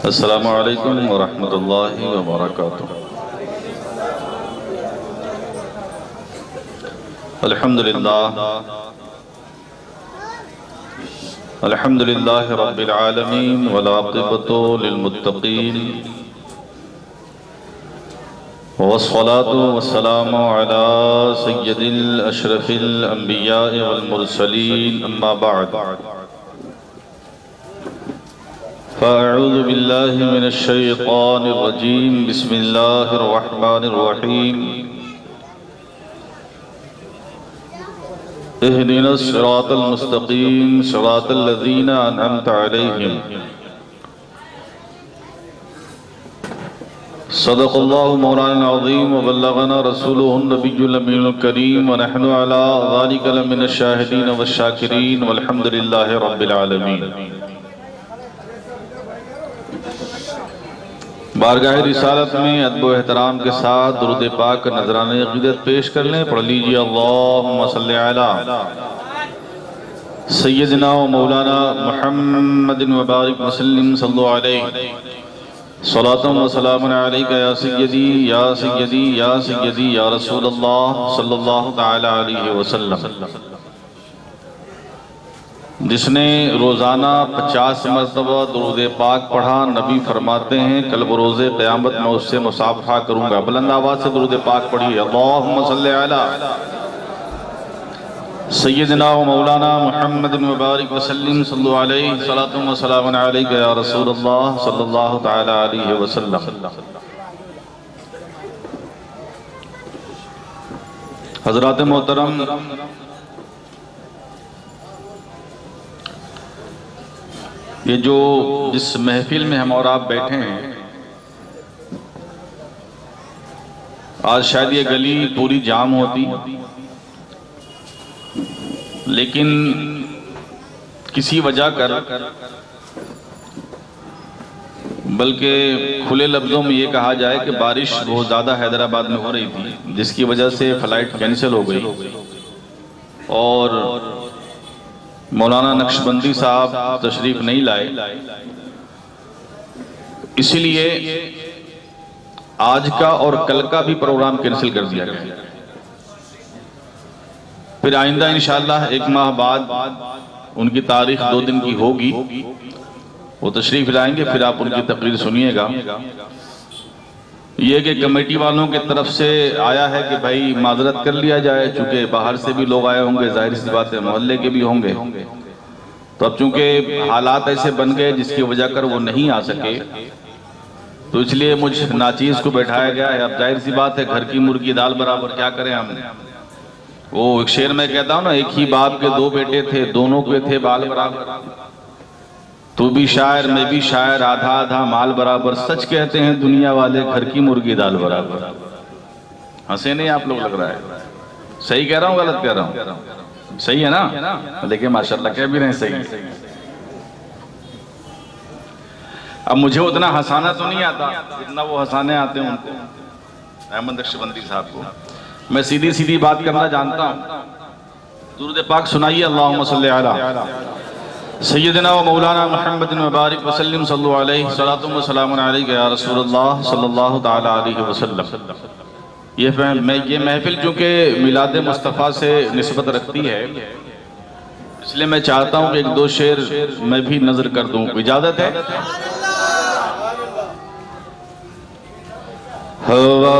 अस्सलामु अलैकुम वरहमतुल्लाहि वबरकातुह। अल्हम्दुलिल्लाह रब्बिल आलमीन वल आक़िबतु लिल मुत्तक़ीन वस्सलातु वस्सलामु अला सय्यदिल अशरफिल अंबिया वल मुरसलीन अम्मा बअद। फ़अऊज़ु बिल्लाहि मिनश शैतानिर रजीम बिस्मिल्लाहिर रहमानिर रहीम। इहदिनस सिरातल मुस्तक़ीम सिरातल लज़ीना अनअमता अलैहिम। सदक़ल्लाहु मौलाना अज़ीम व बल्लगना रसूलुहुन नबियुल अमीनुल करीम व नहनु अला ज़ालिका लमिनश शाहिदीन वश शाकिरीन वल्हम्दुलिल्लाहि रब्बिल आलमीन। बारगाह रिसालत में अदब व एहतराम के साथ दुरूद पाक का नजराने अक़ीदत पेश कर लें। पढ़ लीजिए अल्लाहुम्मा सल्लि अला सय्यदिना व मौलाना मुहम्मदिन व बारिक वसल्लिम सल्लल्लाहु अलैहि सलातम व सलामुन अलैका या सय्यदी या सय्यदी या सय्यदी या रसूलल्लाह सल्लल्लाहु तआला अलैहि वसल्लम। जिसने रोज़ाना 50 मरतबा दुरूद पाक पढ़ा, नबी फरमाते हैं कल बरोज़े क़यामत में उससे मुसाफ़हा करूँगा। बुलंद आवाज़ से दुरूद पाक पढ़िए। अल्लाहुम्मा सल्लि अला सय्यदिना व मौलाना मुहम्मदिन व बारिक वसल्लिम सल्लल्लाहु अलैहि सलातु व सलामुन अलैका या रसूलल्लाह सल्लल्लाहु तआला अलैहि वसल्लम। हज़रात मोहतरम, ये जो जिस महफिल में हम और आप बैठे हैं, आज शायद ये गली पूरी जाम होती, लेकिन किसी वजह कर, बल्कि खुले लफ्ज़ों में ये कहा जाए कि बारिश बहुत ज़्यादा हैदराबाद में हो रही थी, जिसकी वजह से फ़्लाइट कैंसिल हो गई और मौलाना नक्शबंदी साहब तशरीफ नहीं लाए। इसीलिए आज का और कल का भी प्रोग्राम कैंसिल कर दिया गया। फिर आइंदा इंशाअल्लाह 1 माह बाद उनकी तारीख 2 दिन की होगी, वो तशरीफ लाएंगे, फिर आप उनकी तकरीर सुनिएगा। ये कि कमेटी वालों की तरफ से आया है कि भाई माजरत कर लिया जाए, चूंकि बाहर से भी लोग आए होंगे, जाहिर सी बात है मोहल्ले के भी होंगे, तो अब चूंकि हालात ऐसे बन गए जिसकी वजह कर वो नहीं आ सके, तो इसलिए मुझ नाचीज को बैठाया गया है। अब जाहिर सी बात है, घर की मुर्गी दाल बराबर, क्या करें हम। वो एक शेर में कहता हूँ ना, एक ही बाप के 2 बेटे थे, दोनों के थे बाल बराबर। तू भी शायर मैं भी शायर, आधा आधा माल बराबर, सच कहते हैं दुनिया वाले, घर की मुर्गी दाल बराबर। हंसे नहीं आप लोग, लग रहा है सही कह रहा हूँ गलत कह रहा हूँ? सही है ना? लेकिन माशाल्लाह कह भी रहे हैं सही। अब मुझे उतना हंसाना तो नहीं आता जितना वो हंसाने आते हैं उनको, अहमद नक्शबंदी साहब को। मैं सीधी सीधी बात करना जानता हूँ। दुरूद पाक सुनाइए। अल्लाहुम्मा सल्लि अला सय्यदिना व मौलाना मुहम्मदिन व बारिक वसल्लिम सल्लल्लाहु अलैहि सलातु व सलामुन अलैका या रसूलल्लाह सल्लल्लाहु तआला अलैहि वसल्लम। ये महफिल चूँकि मिलाद मुस्तफ़ा से निस्बत रखती है, इसलिए मैं चाहता हूँ कि 1-2 शेर मैं भी नजर कर दूँ, इजाजत है? हवा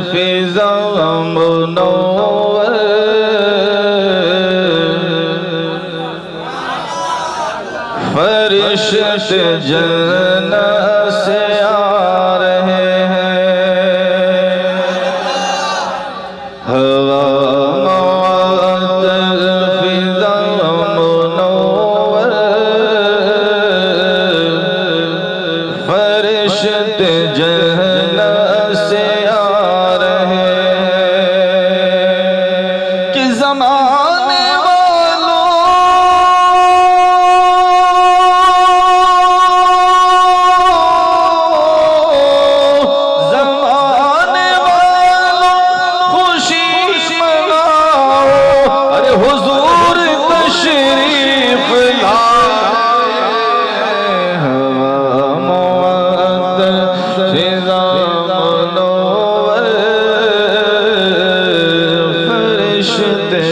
फिज़ा मुनव्वर फरिश्ते जन्नत से आ रहे हैं। हवा फिज़ा मुनव्वर फरिश्ते जन्नत से आ रहे हैं कि ज़माने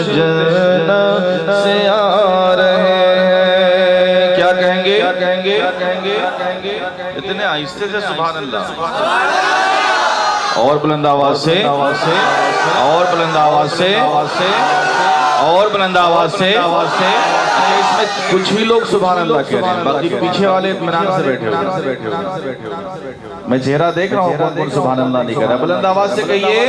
जन्नत से आ रहे हैं। क्या कहेंगे? क्या कहेंगे? इतने आहिस्ते से सुभान अल्लाह, और बुलंद आवाज से, और बुलंद आवाज से, और बुलंद आवाज से। इसमें कुछ ही लोग सुभान अल्लाह कह रहे हैं, बाकी पीछे वाले इत्मीनान से बैठे हुए। मैं चेहरा देख रहा हूँ, कौन कौन सुभान अल्लाह नहीं कह रहा। बुलंद आवाज से कहिए।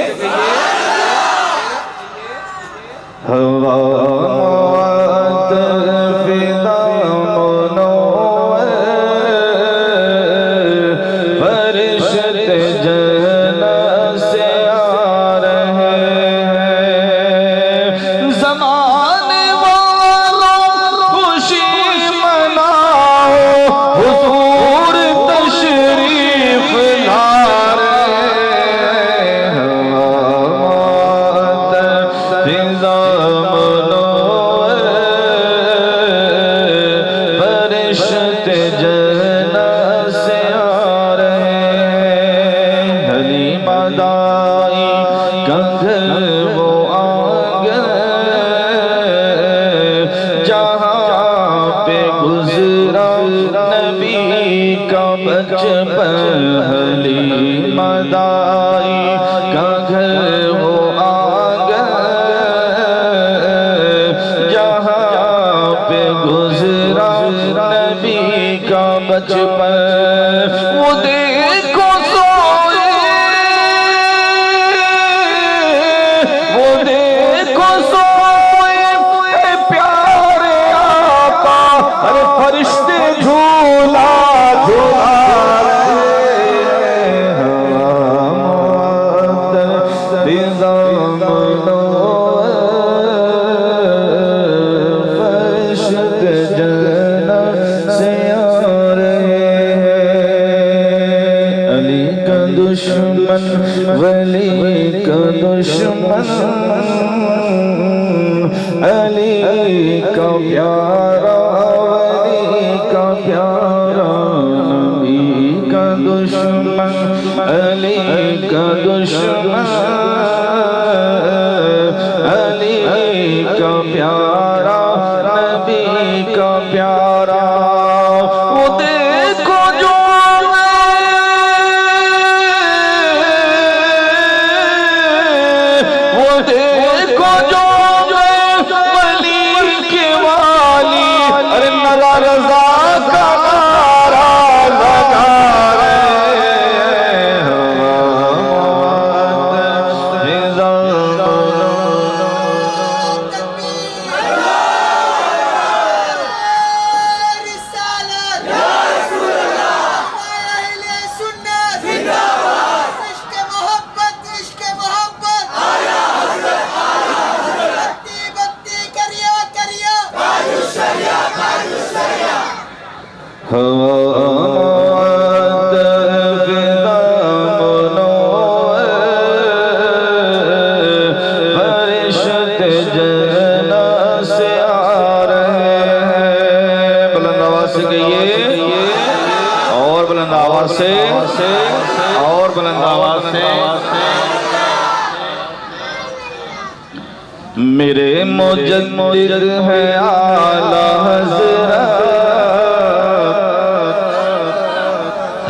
मेरे मुजद्दिद है आला हज़रत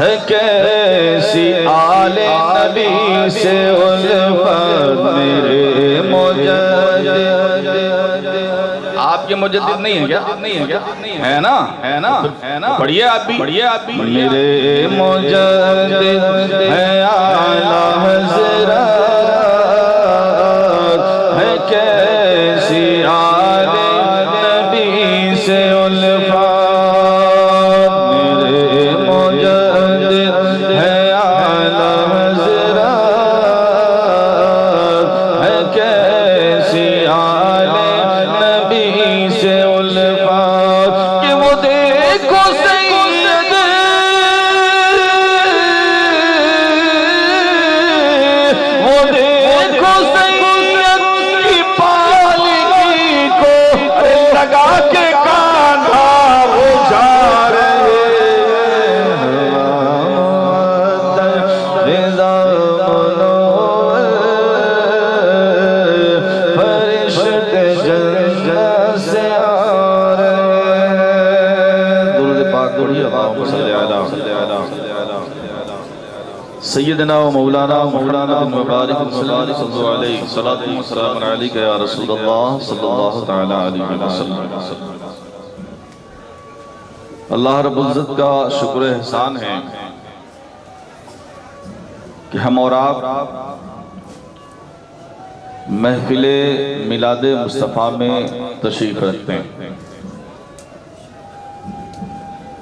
है कैसी आले नबी से उल्फत। मेरे मुजद्दिद, आपके मुजद्दिद नहीं है क्या? है ना, है ना, है ना। पढ़िए आप भी, पढ़िए आप भी। मेरे मुजद्दिद है आला हज़रत है कैसी आले नबी से उल्फत। मेरे मुजद्दिद है आला हज़रत है कैसी आले नबी से उल्फत। कि वो देखो सैयद, वो देखो सय्यदना व मौलाना मुहम्मद मुबारक सल्लल्लाहु अलैहि वसल्लम अलैका या रसूलल्लाह सल्लल्लाहु तआला अलैहि वसल्लम। अल्लाह रब्बुल इज्जत का शुक्र एहसान है कि हम और आप महफिले मिलादे मुस्तफ़ा में तशरीफ़ रखते हैं।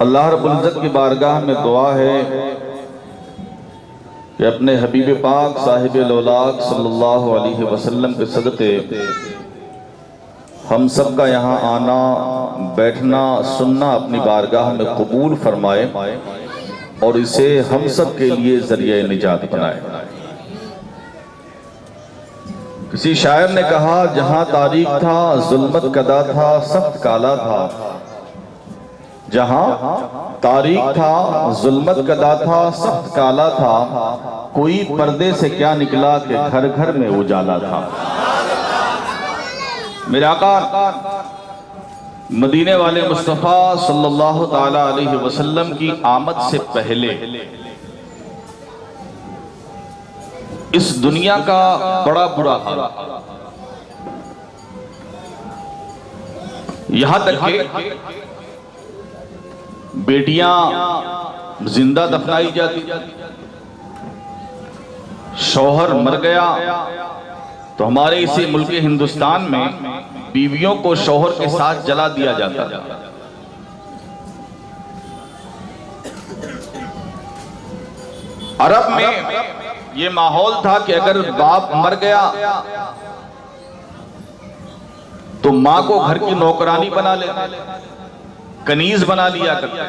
अल्लाह रब्बुल इज्जत की बारगाह में दुआ है कि अपने हबीब पाक साहिब लौलाक सल्लल्लाहु अलैहि वसल्लम के सदक़े हम सब का यहाँ आना बैठना सुनना अपनी बारगाह में कबूल फरमाए और इसे हम सब के लिए ज़रिए निजात बनाए। किसी शायर ने कहा, जहां तारीख था जुल्मत कदा था सख्त काला था, जहां तारीख था जुल्मत कदा था सख्त काला था, कोई पर्दे से क्या निकला कि घर घर में उजाला था। मेरे आका मदीने वाले मुस्तफ़ा सल्लल्लाहु ताला अलैहि वसल्लम की आमद से पहले इस दुनिया का बड़ा बुरा हाल, यहां तक कि बेटियां जिंदा दफनाई जाती, शौहर मर गया तो हमारे इसी मुल्क हिंदुस्तान में बीवियों को शौहर के साथ जला दिया जाता था। अरब में ये माहौल था कि अगर बाप मर गया तो मां को घर की नौकरानी बना ले, कनीज बना लिया करता।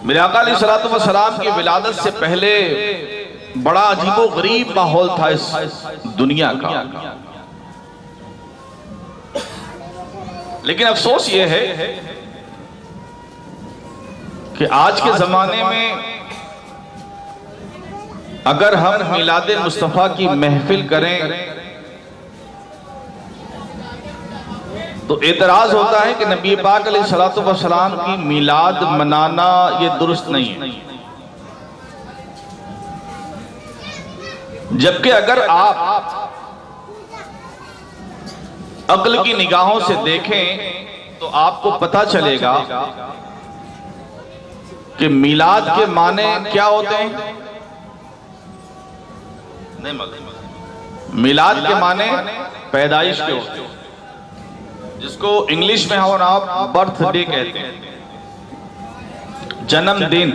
मेरे आका अलैहिस्सलातु वस्सलाम की विलादत से पहले बड़ा अजीबो गरीब माहौल था इस दुनिया का। लेकिन अफसोस ये है कि आज के जमाने में अगर हम मिलादे मुस्तफ़ा की महफिल करें तो एतराज होता है कि नबी पाक अलैहिस्सलातु वस्सलाम की मिलाद मनाना ये दुरुस्त नहीं है। जबकि अगर आप अक्ल की निगाहों से देखें तो आपको पता चलेगा कि मिलाद के माने क्या होते हैं। नहीं मालूम। मिलाद के माने पैदाइश के होते हैं, जिसको इंग्लिश में हम आप बर्थडे कहते हैं, जन्मदिन।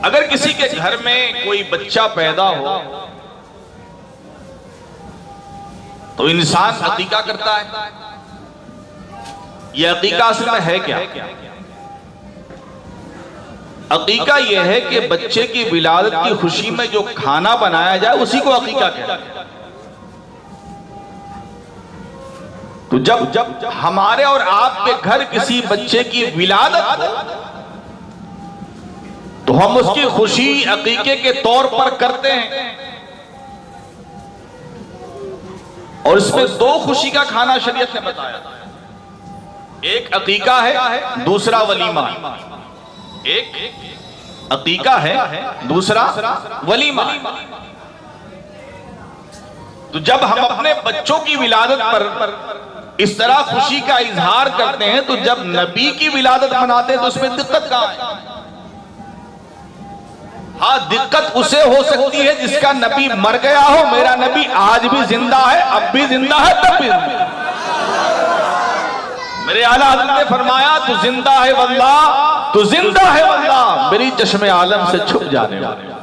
अगर किसी के घर में कोई बच्चा पैदा हो तो इंसान अकीका करता है। यह अकीका असल में है क्या? अकीका यह है कि बच्चे की विलादत की खुशी में जो खाना बनाया जाए उसी को अकीका कहते हैं। तो जब हमारे और आपके घर किसी बच्चे की विलादत हो तो हम उसकी खुशी अकीके के तौर पर करते हैं। और इसमें दो खुशी का खाना शरीयत ने बताया, एक अकीका है, दूसरा वलीमा। एक अकीका है, दूसरा वलीमा। तो जब हम अपने बच्चों की विलादत पर इस तरह खुशी का इजहार करते हैं तो जब नबी की विलादत मनाते हैं तो उसमें दिक्कत कहां है? हाँ, दिक्कत उसे हो सकती है जिसका नबी मर गया हो। मेरा नबी आज भी जिंदा है, अब भी जिंदा है, तब भी मेरे आला हज़रत ने फरमाया, तू जिंदा है वल्लाह, तू जिंदा है वल्लाह, मेरी चश्मे आलम से छुप जाने वाले।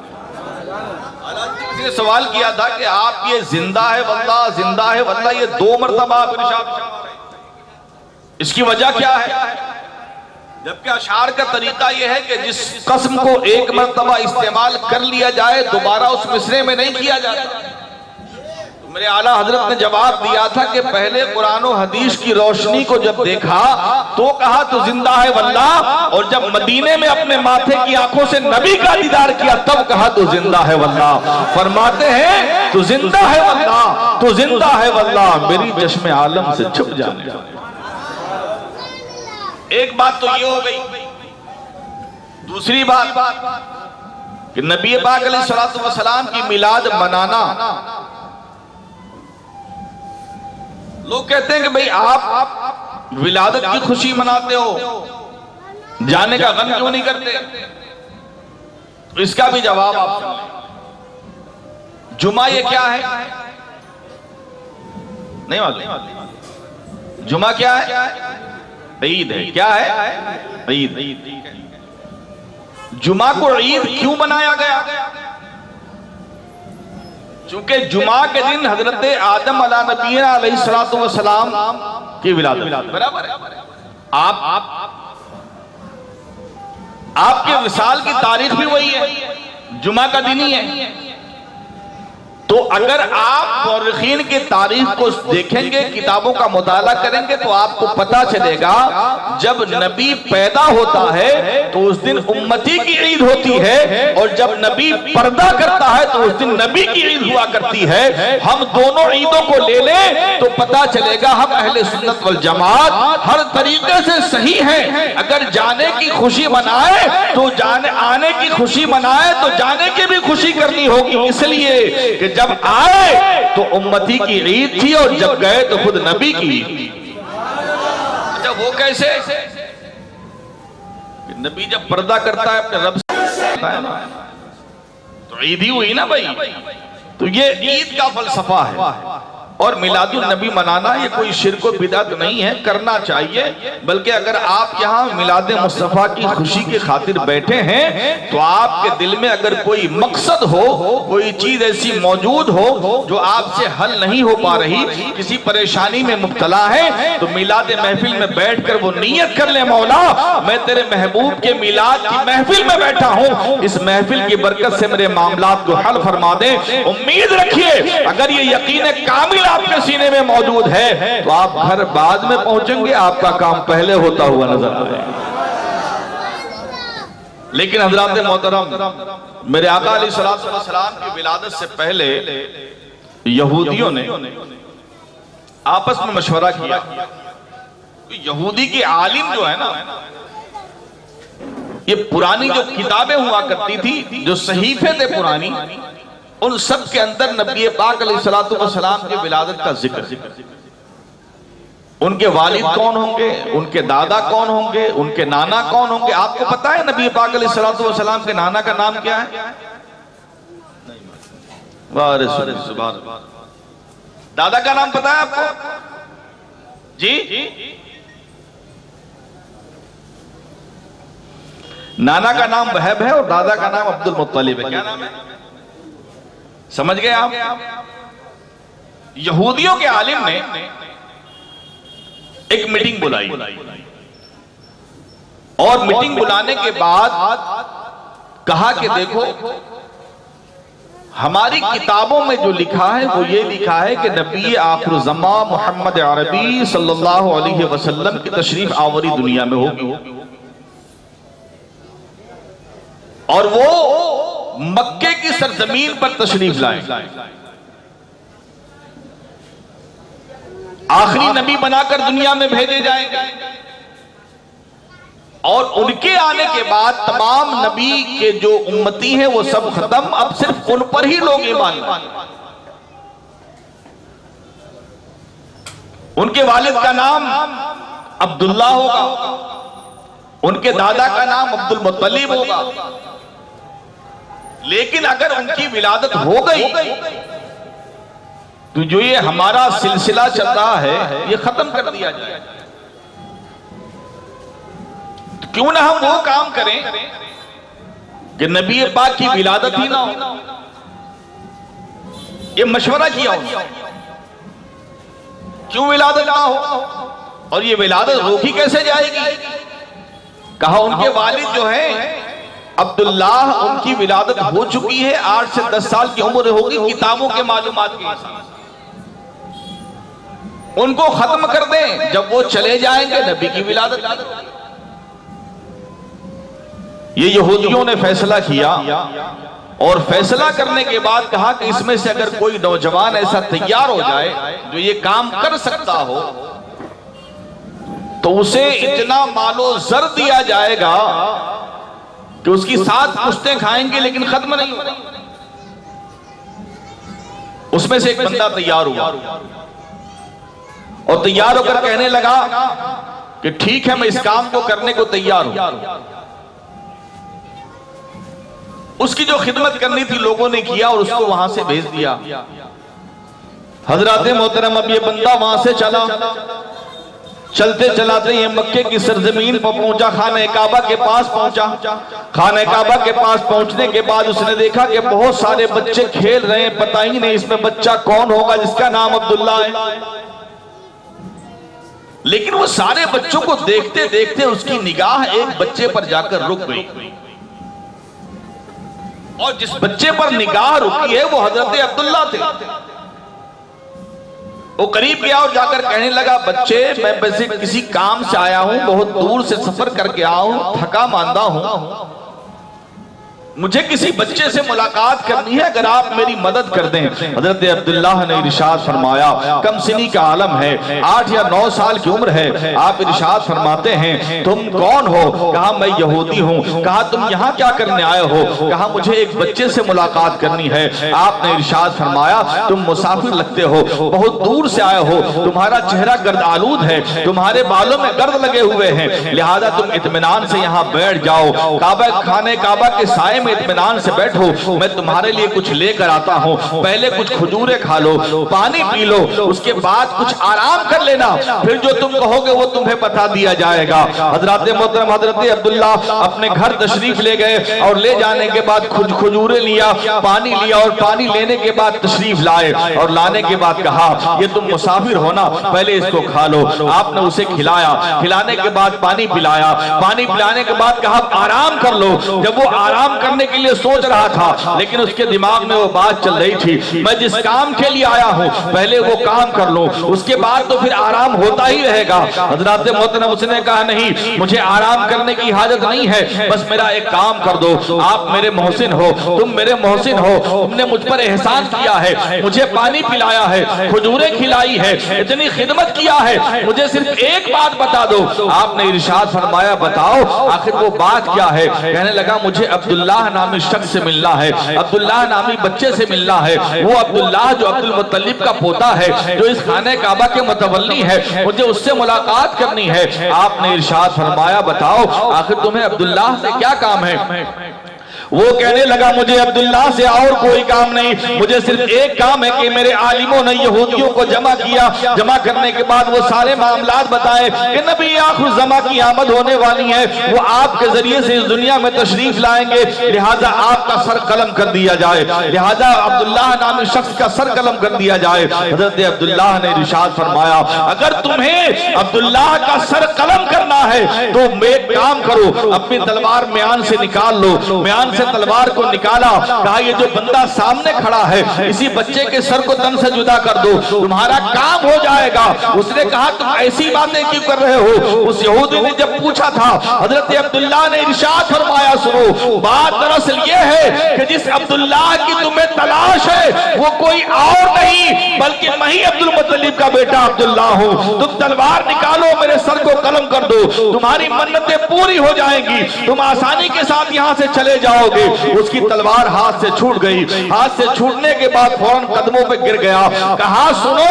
किसी ने सवाल किया था कि आप ये जिंदा है वल्लाह, जिंदा है वल्लाह, ये 2 मरतबा आप इरशाद, इसकी वजह क्या है? जबकि अशार का तरीका यह है कि जिस कसम को एक मरतबा इस्तेमाल कर लिया जाए दोबारा उस मिसरे में नहीं किया जाता। तो मेरे आला हजरत ने जवाब दिया था कि पहले कुरान और हदीस की रोशनी को जब देखा तो कहा तो जिंदा है वल्लाह, और जब मदीने में अपने माथे की आंखों से नबी का दीदार किया तब कहा तो जिंदा है वल्लाह। फरमाते हैं तो जिंदा है वल्लाह, तो जिंदा है वल्लाह, मेरी चश्मे आलम से छुप जाने। एक बात तो ये हो गई दूसरी बात कि नबी पाक अलैहिस्सलातु वस्सलाम की मिलाद मनाना, लोग कहते हैं कि भाई आप विलादत की खुशी मनाते हो, जाने का गम क्यों नहीं करते? तो इसका भी जवाब आप सुन लें। जुमा ये क्या है? नहीं मालूम। जुमा क्या है? ईद है। क्या है? ईद। जुमा को ईद क्यों बनाया गया? चूंकि जुमा के दिन हजरत आदम अला नबीना अलैहिस्सलातु वस्सलाम की विलादत, बराबर है। आपके विसाल की तारीख भी वही है, जुमा का दिन ही है। तो अगर आप मौरखीन की तारीख को देखेंगे, किताबों का मुताला करेंगे, तो आपको पता चलेगा जब नबी पैदा होता है तो उस दिन उम्मती की ईद होती है, और जब नबी पर्दा करता है तो उस दिन नबी की ईद हुआ करती है। हम दोनों ईदों को ले लें तो पता चलेगा हम अहले सुन्नत वल जमात हर तरीके से सही है। अगर जाने की खुशी मनाए तो आने की खुशी मनाए तो जाने की भी खुशी करनी होगी, इसलिए कि जब आए तो उम्मती की ईद थी और जब गए तो खुद नबी की ईद थी। अच्छा, वो कैसे? नबी जब पर्दा करता है अपने रब से तो ईद ही हुई ना भाई। तो ये ईद का फलसफा है। और मिलादुन नबी मनाना ये कोई शिर्क और बिदअत नहीं है, करना चाहिए। बल्कि अगर आप यहाँ मिलाद मुस्तफ़ा की खुशी की खातिर बैठे हैं तो आपके दिल में अगर कोई मकसद हो, कोई चीज ऐसी मौजूद हो जो आपसे हल नहीं हो पा रही, किसी परेशानी में मुब्तला है, तो मिलाद महफिल में बैठकर वो नियत कर ले, मौला मैं तेरे महबूब के मिलाद की महफिल में बैठा हूँ, इस महफिल की बरकत से मेरे मामलात को हल फरमा दे। उम्मीद रखिए अगर ये यकीन कामिल आपके सीने में मौजूद है तो आप घर बाद में पहुंचेंगे, आपका काम पहले होता हुआ नजर आएगा। लेकिन हजरात मोहतरम, मेरे आका अलैहिस्सलातु वस्सलाम की विलादत से पहले यहूदियों ने आपस में मशवरा किया। यहूदी के आलिम जो है ना, ये पुरानी जो किताबें हुआ करती थी, जो सहीफे थे पुरानी, उन सब के अंदर नबी पाक अलैहिस्सलातु वस्सलाम की विलादत का जिक्र, उनके वालिद कौन होंगे, उनके दादा कौन होंगे, उनके नाना कौन होंगे। आपको पता है नबी पाक अलैहिस्सलातु वस्सलाम के नाना का नाम क्या है? सुभान। दादा का नाम पता है आपको? जी, नाना का नाम वहब है और दादा का नाम अब्दुल मुत्तलिब है। क्या नाम है? समझ गए आप? यहूदियों के आलिम ने एक मीटिंग बुलाई और मीटिंग बुलाने के बाद कहा कि देखो, हमारी किताबों में जो लिखा है वो ये लिखा है कि नबी आखिर ज़मा मोहम्मद अरबी सल्लल्लाहु अलैहि वसल्लम की तशरीफ आवरी दुनिया में होगी, और वो मक्के की सरजमीन पर तशरीफ लाए, आखिरी नबी बनाकर दुनिया में भेजे जाएंगे, और उनके आने के बाद तमाम नबी के जो उम्मती हैं वो सब खत्म, अब सिर्फ उन पर ही लोग ईमान लाएंगे। उनके वालिद का नाम अब्दुल्ला होगा, उनके दादा का नाम अब्दुल मुत्तलिब होगा। लेकिन अगर उनकी विलादत हो गई तो जो ये हमारा सिलसिला चल रहा है ये खत्म कर दिया जाए। तो क्यों ना हम वो काम करें कि नबी पाक की विलादत ही ना हो। ये मशवरा किया हो, क्यों विलादत ना हो, और ये विलादत रोकी कैसे जाएगी? कहा उनके वालिद जो है अब्दुल्लाह, उनकी विलादत हो चुकी है, 8 से 10 साल की उम्र होगी किताबों के मालूमात के हिसाब, उनको खत्म कर दें, जब वो चले जाएंगे नबी की विलादत। ये यहूदियों ने फैसला किया, और फैसला करने के बाद कहा कि इसमें से अगर कोई नौजवान ऐसा तैयार हो जाए जो ये काम कर सकता हो तो उसे इतना मालो जर दिया जाएगा कि उसकी 7 पुश्तें खाएंगे लेकिन खत्म नहीं होगा। उसमें से एक बंदा तैयार हुआ और तैयार होकर कहने लगा कि ठीक है, मैं इस काम को करने को तैयार हूं। उसकी जो खिदमत करनी थी लोगों ने किया और उसको वहां से भेज दिया। हजरत मोहतरम अब ये बंदा वहां से चला, चलते चलाते ये मक्के की सरजमीन पर पहुंचा, खाने काबा के पास पहुंचा। खाने काबा के पास पहुंचने के बाद उसने देखा कि बहुत सारे बच्चे खेल रहे हैं, पता ही नहीं इसमें बच्चा कौन होगा जिसका नाम अब्दुल्ला है। लेकिन वो सारे बच्चों को देखते देखते उसकी निगाह एक बच्चे पर जाकर रुक गई और जिस बच्चे पर निगाह रुकी है वो हजरत अब्दुल्ला थे। वो करीब गया और जाकर कहने लगा, बच्चे मैं वैसे किसी काम से आया हूं, बहुत दूर से सफर करके आया हूं, थका मांदा हूं, मुझे किसी बच्चे से मुलाकात करनी है, अगर आप मेरी मदद कर दें। हजरत अब्दुल्लाह ने इरशाद फरमाया, कम सिनी का आलम है, 8 या 9 साल की उम्र है। आप इरशाद फरमाते हैं, तुम कौन हो? कहा मैं यहूदी हूं। कहा तुम यहाँ क्या करने आए हो? कहा मुझे एक बच्चे से मुलाकात करनी है। आपने इरशाद फरमाया, तुम मुसाफिर लगते हो, बहुत दूर से आए हो, तुम्हारा चेहरा गर्द आलूद है, तुम्हारे बालों में गर्द लगे हुए हैं, लिहाजा तुम इत्मीनान से यहाँ बैठ जाओ, खाने काबा के साए में इत्मीनान से बैठो, मैं तुम्हारे लिए कुछ लेकर आता हूँ। पहले कुछ खजूरें खा लो, पानी पी लो, उसके बाद कुछ आराम कर लेना, फिर जो तुम कहोगे वो तुम्हें बता दिया जाएगा। हजरत मोहतरम हजरत अब्दुल्ला अपने घर तशरीफ ले गए और ले जाने के बाद खजूरें लिया, पानी लिया और पानी लेने के बाद तशरीफ लाए और लाने के बाद कहा, ये तुम मुसाफिर हो ना, पहले इसको खा लो। आपने उसे खिलाया, खिलाने के बाद पानी पिलाया, पानी पिलाने के बाद कहा आराम कर लो। जब वो आराम करने के लिए सोच रहा था, लेकिन उसके दिमाग में वो बात चल रही थी, मैं जिस काम के लिए आया हूं पहले वो काम कर लो, उसके बाद तो फिर आराम होता ही रहेगा। हजरत मोहतरम उसने कहा, नहीं मुझे आराम करने की हाजत नहीं है, बस मेरा एक काम कर दो, आप मेरे मोहसिन हो, तुम मेरे मोहसिन हो, तुमने मुझ पर एहसान किया है, मुझे पानी पिलाया है, खजूरें खिलाई है, इतनी खिदमत किया है, मुझे सिर्फ एक बात बता दो। आपने इरशाद फरमाया, बताओ आखिर वो बात क्या है? कहने लगा, मुझे अब्दुल्लाह नामी शख्स से मिलना है, अब्दुल्लाह नामी बच्चे से मिलना है, वो अब्दुल्लाह जो अब्दुल मुत्तलिब का पोता है, जो इस खाने काबा के मुतवल्ली है, मुझे उससे मुलाकात करनी है। आपने इरशाद फरमाया, बताओ आखिर तुम्हें अब्दुल्लाह से क्या काम है? वो कहने लगा, मुझे अब्दुल्ला से और कोई काम नहीं, मुझे सिर्फ एक काम है कि मेरे आलिमों ने यहूदियों को जमा किया, जमा करने के बाद वो सारे मामलात बताए कि नबी आखिर ज़मा की आमद होने वाली है, वो आपके जरिए से इस दुनिया में तशरीफ लाएंगे, लिहाजा आपका सर कलम कर दिया जाए, लिहाजा अब्दुल्लाह नामी शख्स का सर कलम कर दिया जाए। हजरत अब्दुल्लाह ने इरशाद फरमाया, अगर तुम्हें अब्दुल्लाह का सर कलम करना है तो एक काम करो, अपनी तलवार म्यान से निकाल लो। म्यान से तलवार को निकाला, कहा ये जो बंदा सामने खड़ा है, इसी बच्चे के सर को तन से जुदा कर दो, तुम्हारा काम हो जाएगा। उसने कहा, तुम ऐसी बातें क्यों कर रहे हो? उस यहूदी ने जब पूछा था, हजरत अब्दुल्लाह ने इरशाद फरमाया, सुनो बात दरअसल ये है कि जिस अब्दुल्लाह की तुम्हें तलाश है वो कोई और नहीं बल्कि मैं ही अब्दुल मुत्तलिब का बेटा अब्दुल्लाह हूं। तुम तलवार निकालो, मेरे सर को कलम कर दो, तुम्हारी मन्नतें पूरी हो जाएंगी, तुम आसानी के साथ यहां से चले जाओगे। उसकी तलवार हाथ से छूट गई, हाथ से छूटने के बाद फौरन कदमों पे गिर गया। कहा, सुनो,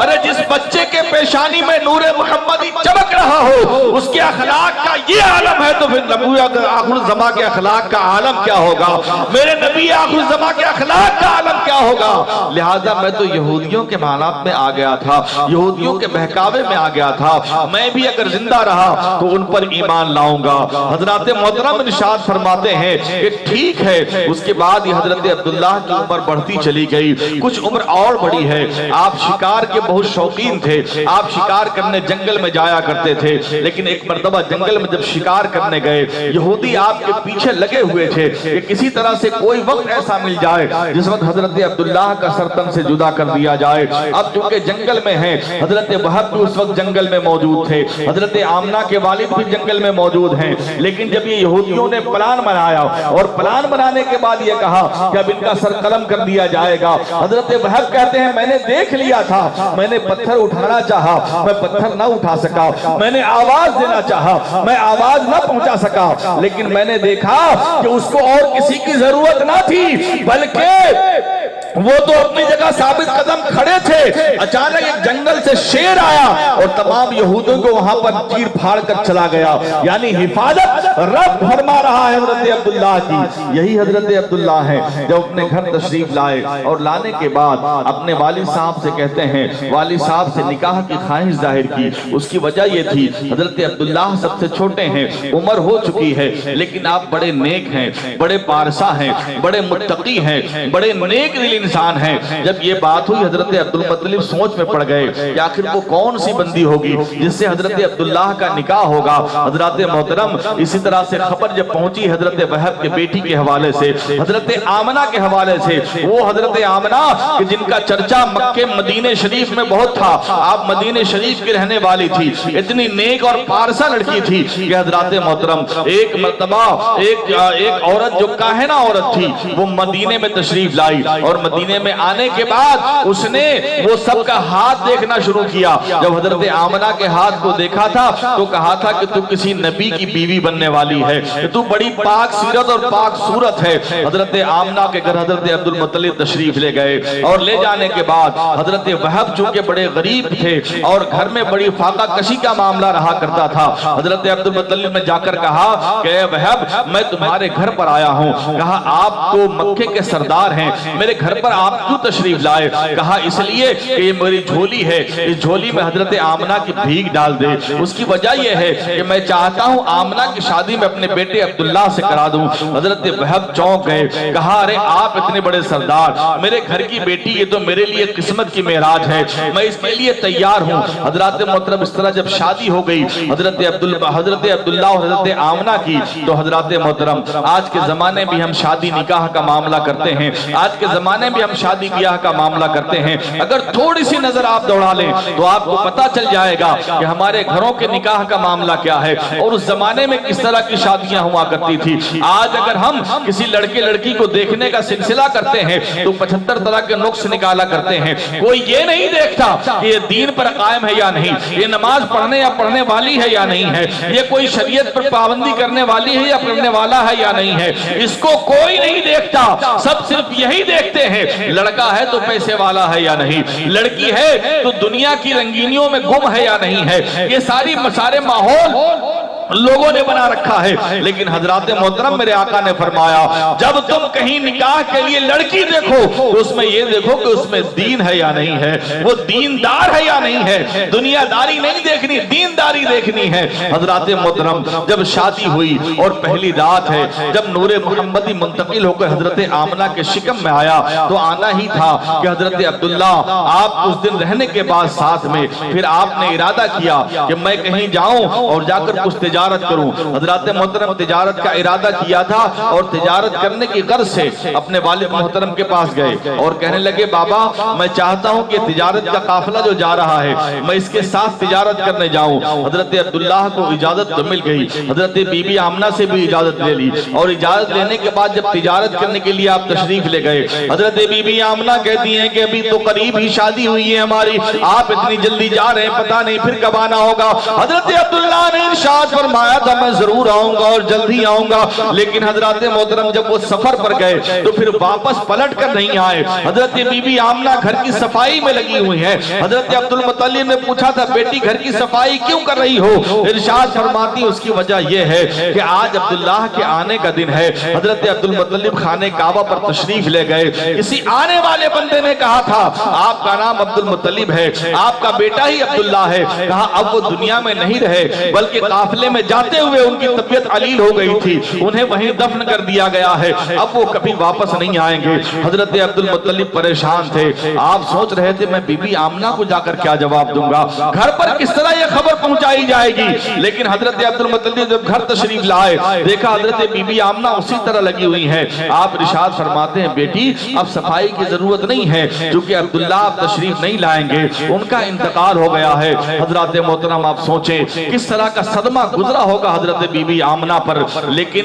अरे जिस बच्चे के पेशानी में नूरे मुहम्मदी चमक रहा हो उसके अखलाक का ये आलम है, तो फिर नबी आखिर ज़मा के अखलाक का आलम क्या होगा? मेरे नबी आखिर ज़मा के अखलाक का आलम क्या होगा? लिहाजा मैं तो यहूदियों के मानात में आ गया था, यहूदियों के बहकावे में आ गया था, मैं भी अगर जिंदा रहा तो उन पर ईमान लाऊंगा। हजरत मोहतरम इरशाद फरमाते हैं कि ठीक है। उसके बाद हजरत अब्दुल्लाह की उम्र बढ़ती चली गई, कुछ उम्र और बढ़ी है। आप शिकार के बहुत शौकीन थे, आप शिकार करने जंगल में जाया करते थे, लेकिन एक मर्तबा जंगल में जब शिकार करने गए, यहूदी आपके पीछे लगे हुए थे कि किसी तरह से कोई वक्त ऐसा मिल जाए जिस वक्त हजरत अब्दुल्लाह का सर तन से जुदा कर दिया जाए। अब चूंकि जंगल में है, हजरत वहब भी उस वक्त जंगल में मौजूद थे, हजरत आमना के वालिद भी जंगल में मौजूद हैं, लेकिन जब ये यहूदियों ने प्लान बनाया और और प्लान बनाने के बाद ये कहा कि अब इनका सर कलम कर दिया जाएगा। हजरत वहब कहते हैं मैंने देख लिया था, मैंने पत्थर उठाना चाहा, मैं पत्थर ना उठा सका, मैंने आवाज देना चाहा, मैं आवाज ना पहुंचा सका, लेकिन मैंने देखा कि उसको और किसी की जरूरत ना थी, बल्कि वो तो अपनी जगह साबित कदम खड़े थे। अचानक एक जंगल से शेर आया और तमाम यहूदियों को वहां पर चीर फाड़ कर चला गया। यानी हिफाजत रब फरमा रहा है हजरत अब्दुल्ला की। यही हजरत अब्दुल्ला है जब अपने घर तशरीफ लाए और लाने के बाद अपने वालिद साहब से कहते हैं, वालिद साहब से निकाह की ख्वाहिश जाहिर की। उसकी वजह यह थी हजरत अब्दुल्ला सबसे छोटे हैं, उम्र हो चुकी है, लेकिन आप बड़े नेक हैं, बड़े पारसा हैं, बड़े मुत्तकी हैं, बड़े नेक दिल इंसान है। जब ये बात हुई हजरत अब्दुल मुत्तलिब सोच में पड़ गए कि आखिर वो कौन सी बंदी होगी जिससे हजरत अब्दुल्लाह का निकाह होगा। हजरत मोहतरम इसी तरह से खबर जब पहुंची हजरत वहब के बेटी के हवाले से, हजरत आमना के हवाले से, वो हजरत आमना कि जिनका चर्चा मक्के मदीने शरीफ में बहुत था, आप मदीने शरीफ की रहने वाली थी, इतनी नेक और पारसा लड़की थी कि हजरत मोहतरम एक मर्तबा एक औरत जो काहिना औरत थी वो मदीने में तशरीफ लाई और मदीने में आने के बाद उसने वो सबका हाथ देखना शुरू किया। जब हजरत आमना के हाथ को देखा था तो कहा था कि तू किसी नबी की बीवी बनने वाली है, तू बड़ी पाक सीरत और पाक सूरत है। हजरत आमना के घर हजरत अब्दुल मुत्तलिब तशरीफ ले गए और ले जाने के बाद हजरत वहब चूंकि बड़े गरीब थे और घर में बड़ी फाका कशी का मामला रहा करता था, हजरत अब्दुल मुत्तलिब ने जाकर कहा कि वहब मैं तुम्हारे घर पर आया हूँ। कहा आप तो मक्के के सरदार हैं, मेरे घर पर आप क्यों तशरीफ लाए? कहा इसलिए कि ये मेरी झोली है, इस झोली में हजरत आमना की भीख डाल दे। उसकी वजह यह है कि मैं चाहता हूं आमना की शादी में अपने बेटे अब्दुल्ला से करा दूं। हजरत वहब चौंक गए, कहा अरे आप इतने बड़े सरदार, मेरे घर की बेटी ये तो मेरे लिए किस्मत की मेराज है, मैं इसके लिए तैयार हूं। हजरत मोहतरम इस तरह जब शादी हो गई हजरत अब्दुल्ला और हजरत आमना की, तो हजरत मोहतरम आज के जमाने में हम शादी निकाह का मामला करते हैं, आज के जमाने में हम शादी ब्याह का मामला करते हैं, अगर थोड़ी सी नजर आप दौड़ा लें तो आपको पता चल जाएगा कि हमारे घरों के निकाह का मामला क्या है और उस जमाने में किस तरह की शादियां हुआ करती थी। आज अगर हम किसी लड़के लड़की को देखने का सिलसिला करते हैं तो 75 तरह के नुक्स निकाला करते हैं। कोई ये नहीं देखता कि ये दीन पर कायम है या नहीं, ये नमाज पढ़ने या पढ़ने वाली है या नहीं है, ये कोई शरीयत पर पाबंदी करने वाली है या करने वाला है या नहीं है, इसको कोई नहीं देखता। सब सिर्फ यही देखते हैं लड़का है तो पैसे वाला है या नहीं, लड़की है तो दुनिया की रंगीनियों में गुम है या नहीं है। ये सारे माहौल लोगों ने बना रखा है। लेकिन हजरत मोहतरम मेरे आका ने फरमाया जब तुम कहीं निकाह के लिए लड़की देखो तो उसमें ये देखो कि उसमें दीन है या नहीं है, वो दीनदार है या नहीं है। दुनियादारी नहीं देखनी, दीनदारी देखनी है। हजरत मोहतरम जब शादी हुई और पहली रात है, जब नूरे मोहम्मदी मुंतकिल होकर हजरत आमना के शिकम में आया तो आना ही था कि हजरत अब्दुल्ला आप उस दिन रहने के बाद साथ में फिर आपने इरादा किया कि मैं कहीं जाऊं और जाकर कुछ तिजारत करूं। हजरत मोहतरम तिजारत का इरादा किया था और तिजारत करने की गर्ज से अपने वालिद मोहतरम के पास गए और कहने लगे बाबा मैं चाहता हूं कि तिजारत का काफिला जो जा रहा है मैं इसके साथ तिजारत करने जाऊं। हजरत अब्दुल्ला को इजाजत तो मिल गई, हजरत बीबी आमना से भी इजाजत ले ली और इजाजत लेने के बाद जब तिजारत करने के लिए आप तशरीफ ले गए, हजरत बीबी आमना कहती हैं कि अभी तो करीब ही शादी हुई है हमारी, आप इतनी जल्दी जा रहे हैं, पता नहीं फिर कब आना होगा। हजरत अब्दुल्ला ने इरशाद फरमाया था मैं जरूर आऊंगा और जल्दी आऊंगा। लेकिन हजरत मोहतरम जब वो सफर पर गए तो फिर वापस पलट कर नहीं आए। हजरत बीबी आमना घर की सफाई में लगी हुई है। हजरत अब्दुल मुत्तलिब ने पूछा था बेटी घर की सफाई क्यों कर रही हो? इरशाद फरमाती उसकी वजह यह है कि आज अब्दुल्ला के आने का दिन है। हजरत अब्दुल मुत्तलिब खाने काबा पर तशरीफ ले गए, किसी आने वाले बंदे ने कहा था आपका नाम अब्दुल मुत्तलिब है, आपका बेटा ही अब्दुल्ला है। कहा अब वो दुनिया में नहीं रहे बल्कि काफिले में जाते हुए उनकी तबीयत अलील हो गई थी, उन्हें वहीं दफन कर दिया गया है, अब वो कभी वापस नहीं आएंगे। हजरत अब्दुल मुत्तलिब परेशान थे, आप सोच रहे थे मैं बीबी आमना को जाकर क्या जवाब दूंगा, घर पर किस तरह यह खबर पहुंचाई जाएगी। लेकिन हजरत अब्दुल मुत्तलिब जब घर तशरीफ लाए देखा हजरत बीबी आमना उसी तरह लगी हुई है। आप इरशाद फरमाते हैं बेटी अब सफाई की जरूरत नहीं है क्योंकि अब्दुल्ला आप तशरीफ नहीं लाएंगे, उनका इंतकाल हो गया है। हजरत मोहतरम आप सोचें किस तरह का सदमा गुजरा होगा हजरत बीबी आमना पर। लेकिन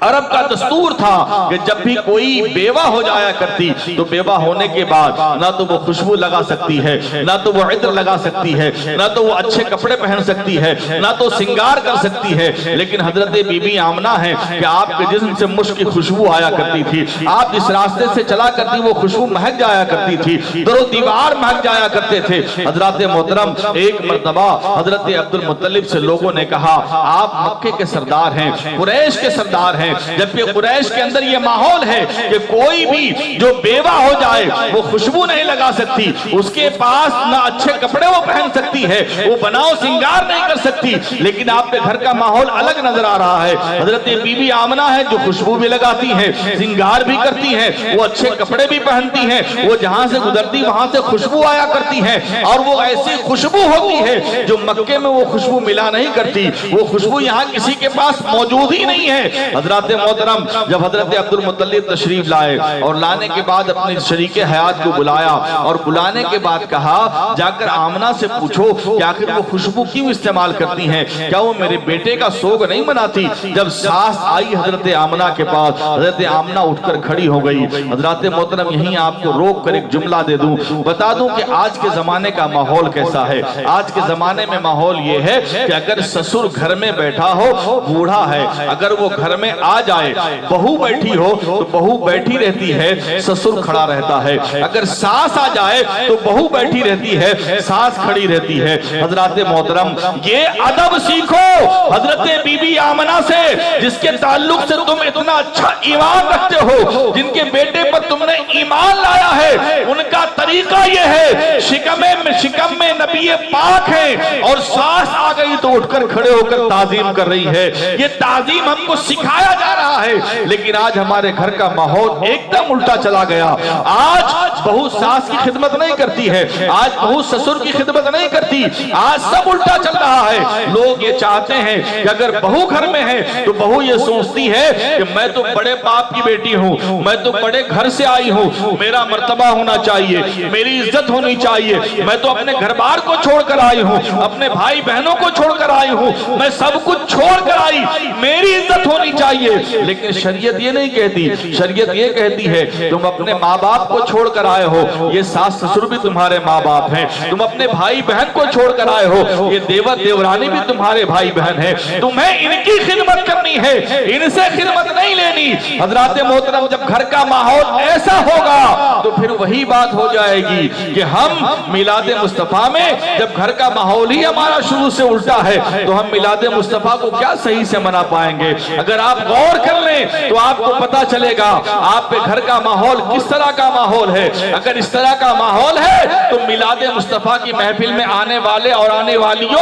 अरब का दस्तूर था कि जब भी कोई बेवा हो जाया करती तो बेवा होने के बाद ना तो वो खुशबू लगा सकती है, ना तो वो इत्र लगा सकती है, ना तो वो अच्छे कपड़े पहन सकती है, ना तो श्रृंगार कर सकती है। लेकिन हजरत बीबी आमना है कि आपके जिस्म से मुश्क की खुशबू आया करती थी। आप जिस रास्ते से चला करती वो खुशबू महक जाया करती थी, दरो दीवार महक जाया करते थे। हजरत मोहतरम एक मर्तबा हजरत अब्दुल मुत्तलिब से लोगों ने कहा, आप मक्के के सरदार हैं, कुरैश के सरदार हैं, जबकि कुरैश के अंदर यह माहौल है कि कोई भी जो बेवा हो जाए वो खुशबू नहीं लगा सकती, उसके पास ना अच्छे कपड़े वो पहन सकती है, वो बनाओ श्रृंगार नहीं कर सकती। लेकिन आपके घर का माहौल अलग नजर आ रहा है। हजरत बीबी आमना है जो खुशबू भी लगाती है, श्रृंगार भी करती है, वो अच्छे कपड़े भी पहनती है, वो जहां से गुजरती वहां से खुशबू आया करती है, और वो ऐसी खुशबू होती है जो मक्के में वो खुशबू मिला नहीं करती, वो खुशबू यहाँ किसी के पास मौजूद ही नहीं है। हजरत मोहतरम जब हजरत अब्दुल मुत्तलिब तशरीफ लाए और लाने के बाद अपने शरीके हयात को बुलाया और बुलाने के बाद कहा, जाकर आमना से पूछो कि आखिर वो खुशबू क्यों इस्तेमाल करती हैं, क्या वो मेरे बेटे का सोग नहीं मनाती। जब सास आई हजरत आमना के पास, हजरत आमना उठकर खड़ी हो गई। हजरत मोहतरम यहीं आपको रोक कर एक जुमला दे दूं, बता दूं कि आज के जमाने का माहौल कैसा है। आज के जमाने में माहौल ये है कि अगर ससुर घर में बैठा हो, बूढ़ा है, अगर वो घर में आ जाए, बहू बैठी हो तो बहू बैठी रहती है, ससुर खड़ा रहता है। अगर सास आ जाए तो बहू बैठी रहती है, सास खड़ी रहती है। हजरत मोहतरम ये अदब सीखो हजरत बीबी आमना से, जिसके ताल्लुक से तुम इतना अच्छा ईमान रखते हो, जिनके बेटे पर तुमने ईमान लाया है। उनका तरीका यह है, शिकम में नबी पाक है और सास आ गई तो उठकर खड़े होकर ताजीम कर रही है। ये ताजीम हमको सिखाया जा रहा है। लेकिन आज हमारे घर का माहौल एकदम उल्टा चला गया। आज बहू सास की खिदमत नहीं करती है, आज बहू ससुर की खिदमत नहीं करती, आज सब उल्टा चल रहा है। लोग ये चाहते हैं कि अगर बहू घर में है तो बहू ये सोचती है कि मैं तो बड़े बाप की बेटी हूँ, मैं तो बड़े घर से आई हूँ, मेरा मर्तबा होना चाहिए, मेरी इज्जत होनी चाहिए, मैं तो अपने घर बार को छोड़कर आई हूँ, अपने भाई बहनों को छोड़कर आई हूँ, मैं सब कुछ छोड़कर आई, मेरी इज्जत होनी चाहिए। लेकिन शरीयत ये नहीं कहती, शरीयत ये कहती है तुम अपने माँ बाप को छोड़कर आए हो, ये सास ससुर भी तुम्हारे माँ बाप हैं, तुम अपने भाई बहन को छोड़कर आए हो, ये देवर देवरानी भी तुम्हारे भाई बहन है, तुम्हें इनकी खिदमत करनी है, इनसे खिदमत नहीं लेनी। हजरत मोहतरम जब घर का माहौल ऐसा होगा तो फिर वही बात हो जाएगी कि हम मिलाद मुस्तफा में, जब घर का माहौल ही हमारा शुरू से उल्टा है तो हम मिलाद मुस्तफा को क्या सही से मना पाएंगे। अगर आप गौर कर लें तो आपको पता चलेगा आपके घर का माहौल किस तरह का माहौल है। अगर इस तरह का माहौल है तो मिलाद मुस्तफा की महफिल में आने वाले और आने वालियों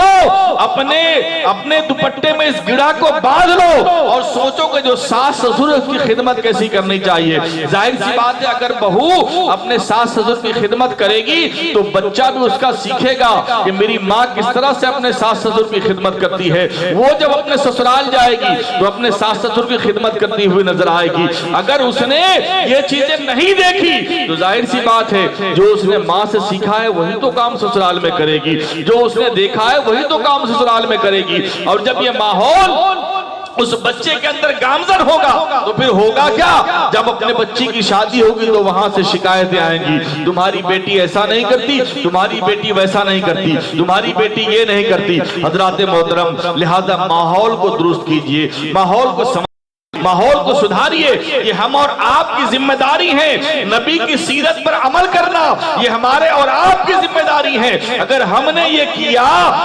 अपने अपने दुपट्टे में इस गिड़ा को बांध लो और सोचो कि जो सास ससुर है उसकी खिदमत कैसी करनी चाहिए। जाहिर सी बात है अगर बहू अपने सास ससुर की खिदमत करेगी तो बच्चा भी उसका सीखेगा कि मेरी माँ किस तरह से अपने सास ससुर की खिदमत करती है। वो जब अपने ससुराल जाएगी तो अपने सास ससुर की खिदमत करती हुई नजर आएगी। अगर उसने ये चीजें नहीं देखी तो जाहिर सी बात है जो उसने माँ से सीखा है वही तो काम ससुराल में करेगी, जो उसने देखा है वही तो काम ससुराल में करेगी। और जब ये माहौल उस बच्चे के अंदर गामजन होगा तो फिर होगा क्या, जब अपने बच्ची की शादी होगी तो वहां से शिकायतें आएंगी, तुम्हारी बेटी ऐसा नहीं करती, तुम्हारी बेटी वैसा नहीं करती, तुम्हारी बेटी ये नहीं करती। हजरात मोहतरम लिहाजा माहौल को दुरुस्त कीजिए, माहौल को सुधारिए। ये हम और आपकी जिम्मेदारी है। नबी की सीरत पर अमल करना ये हमारे और आपकी जिम्मेदारी है। अगर हमने ये किया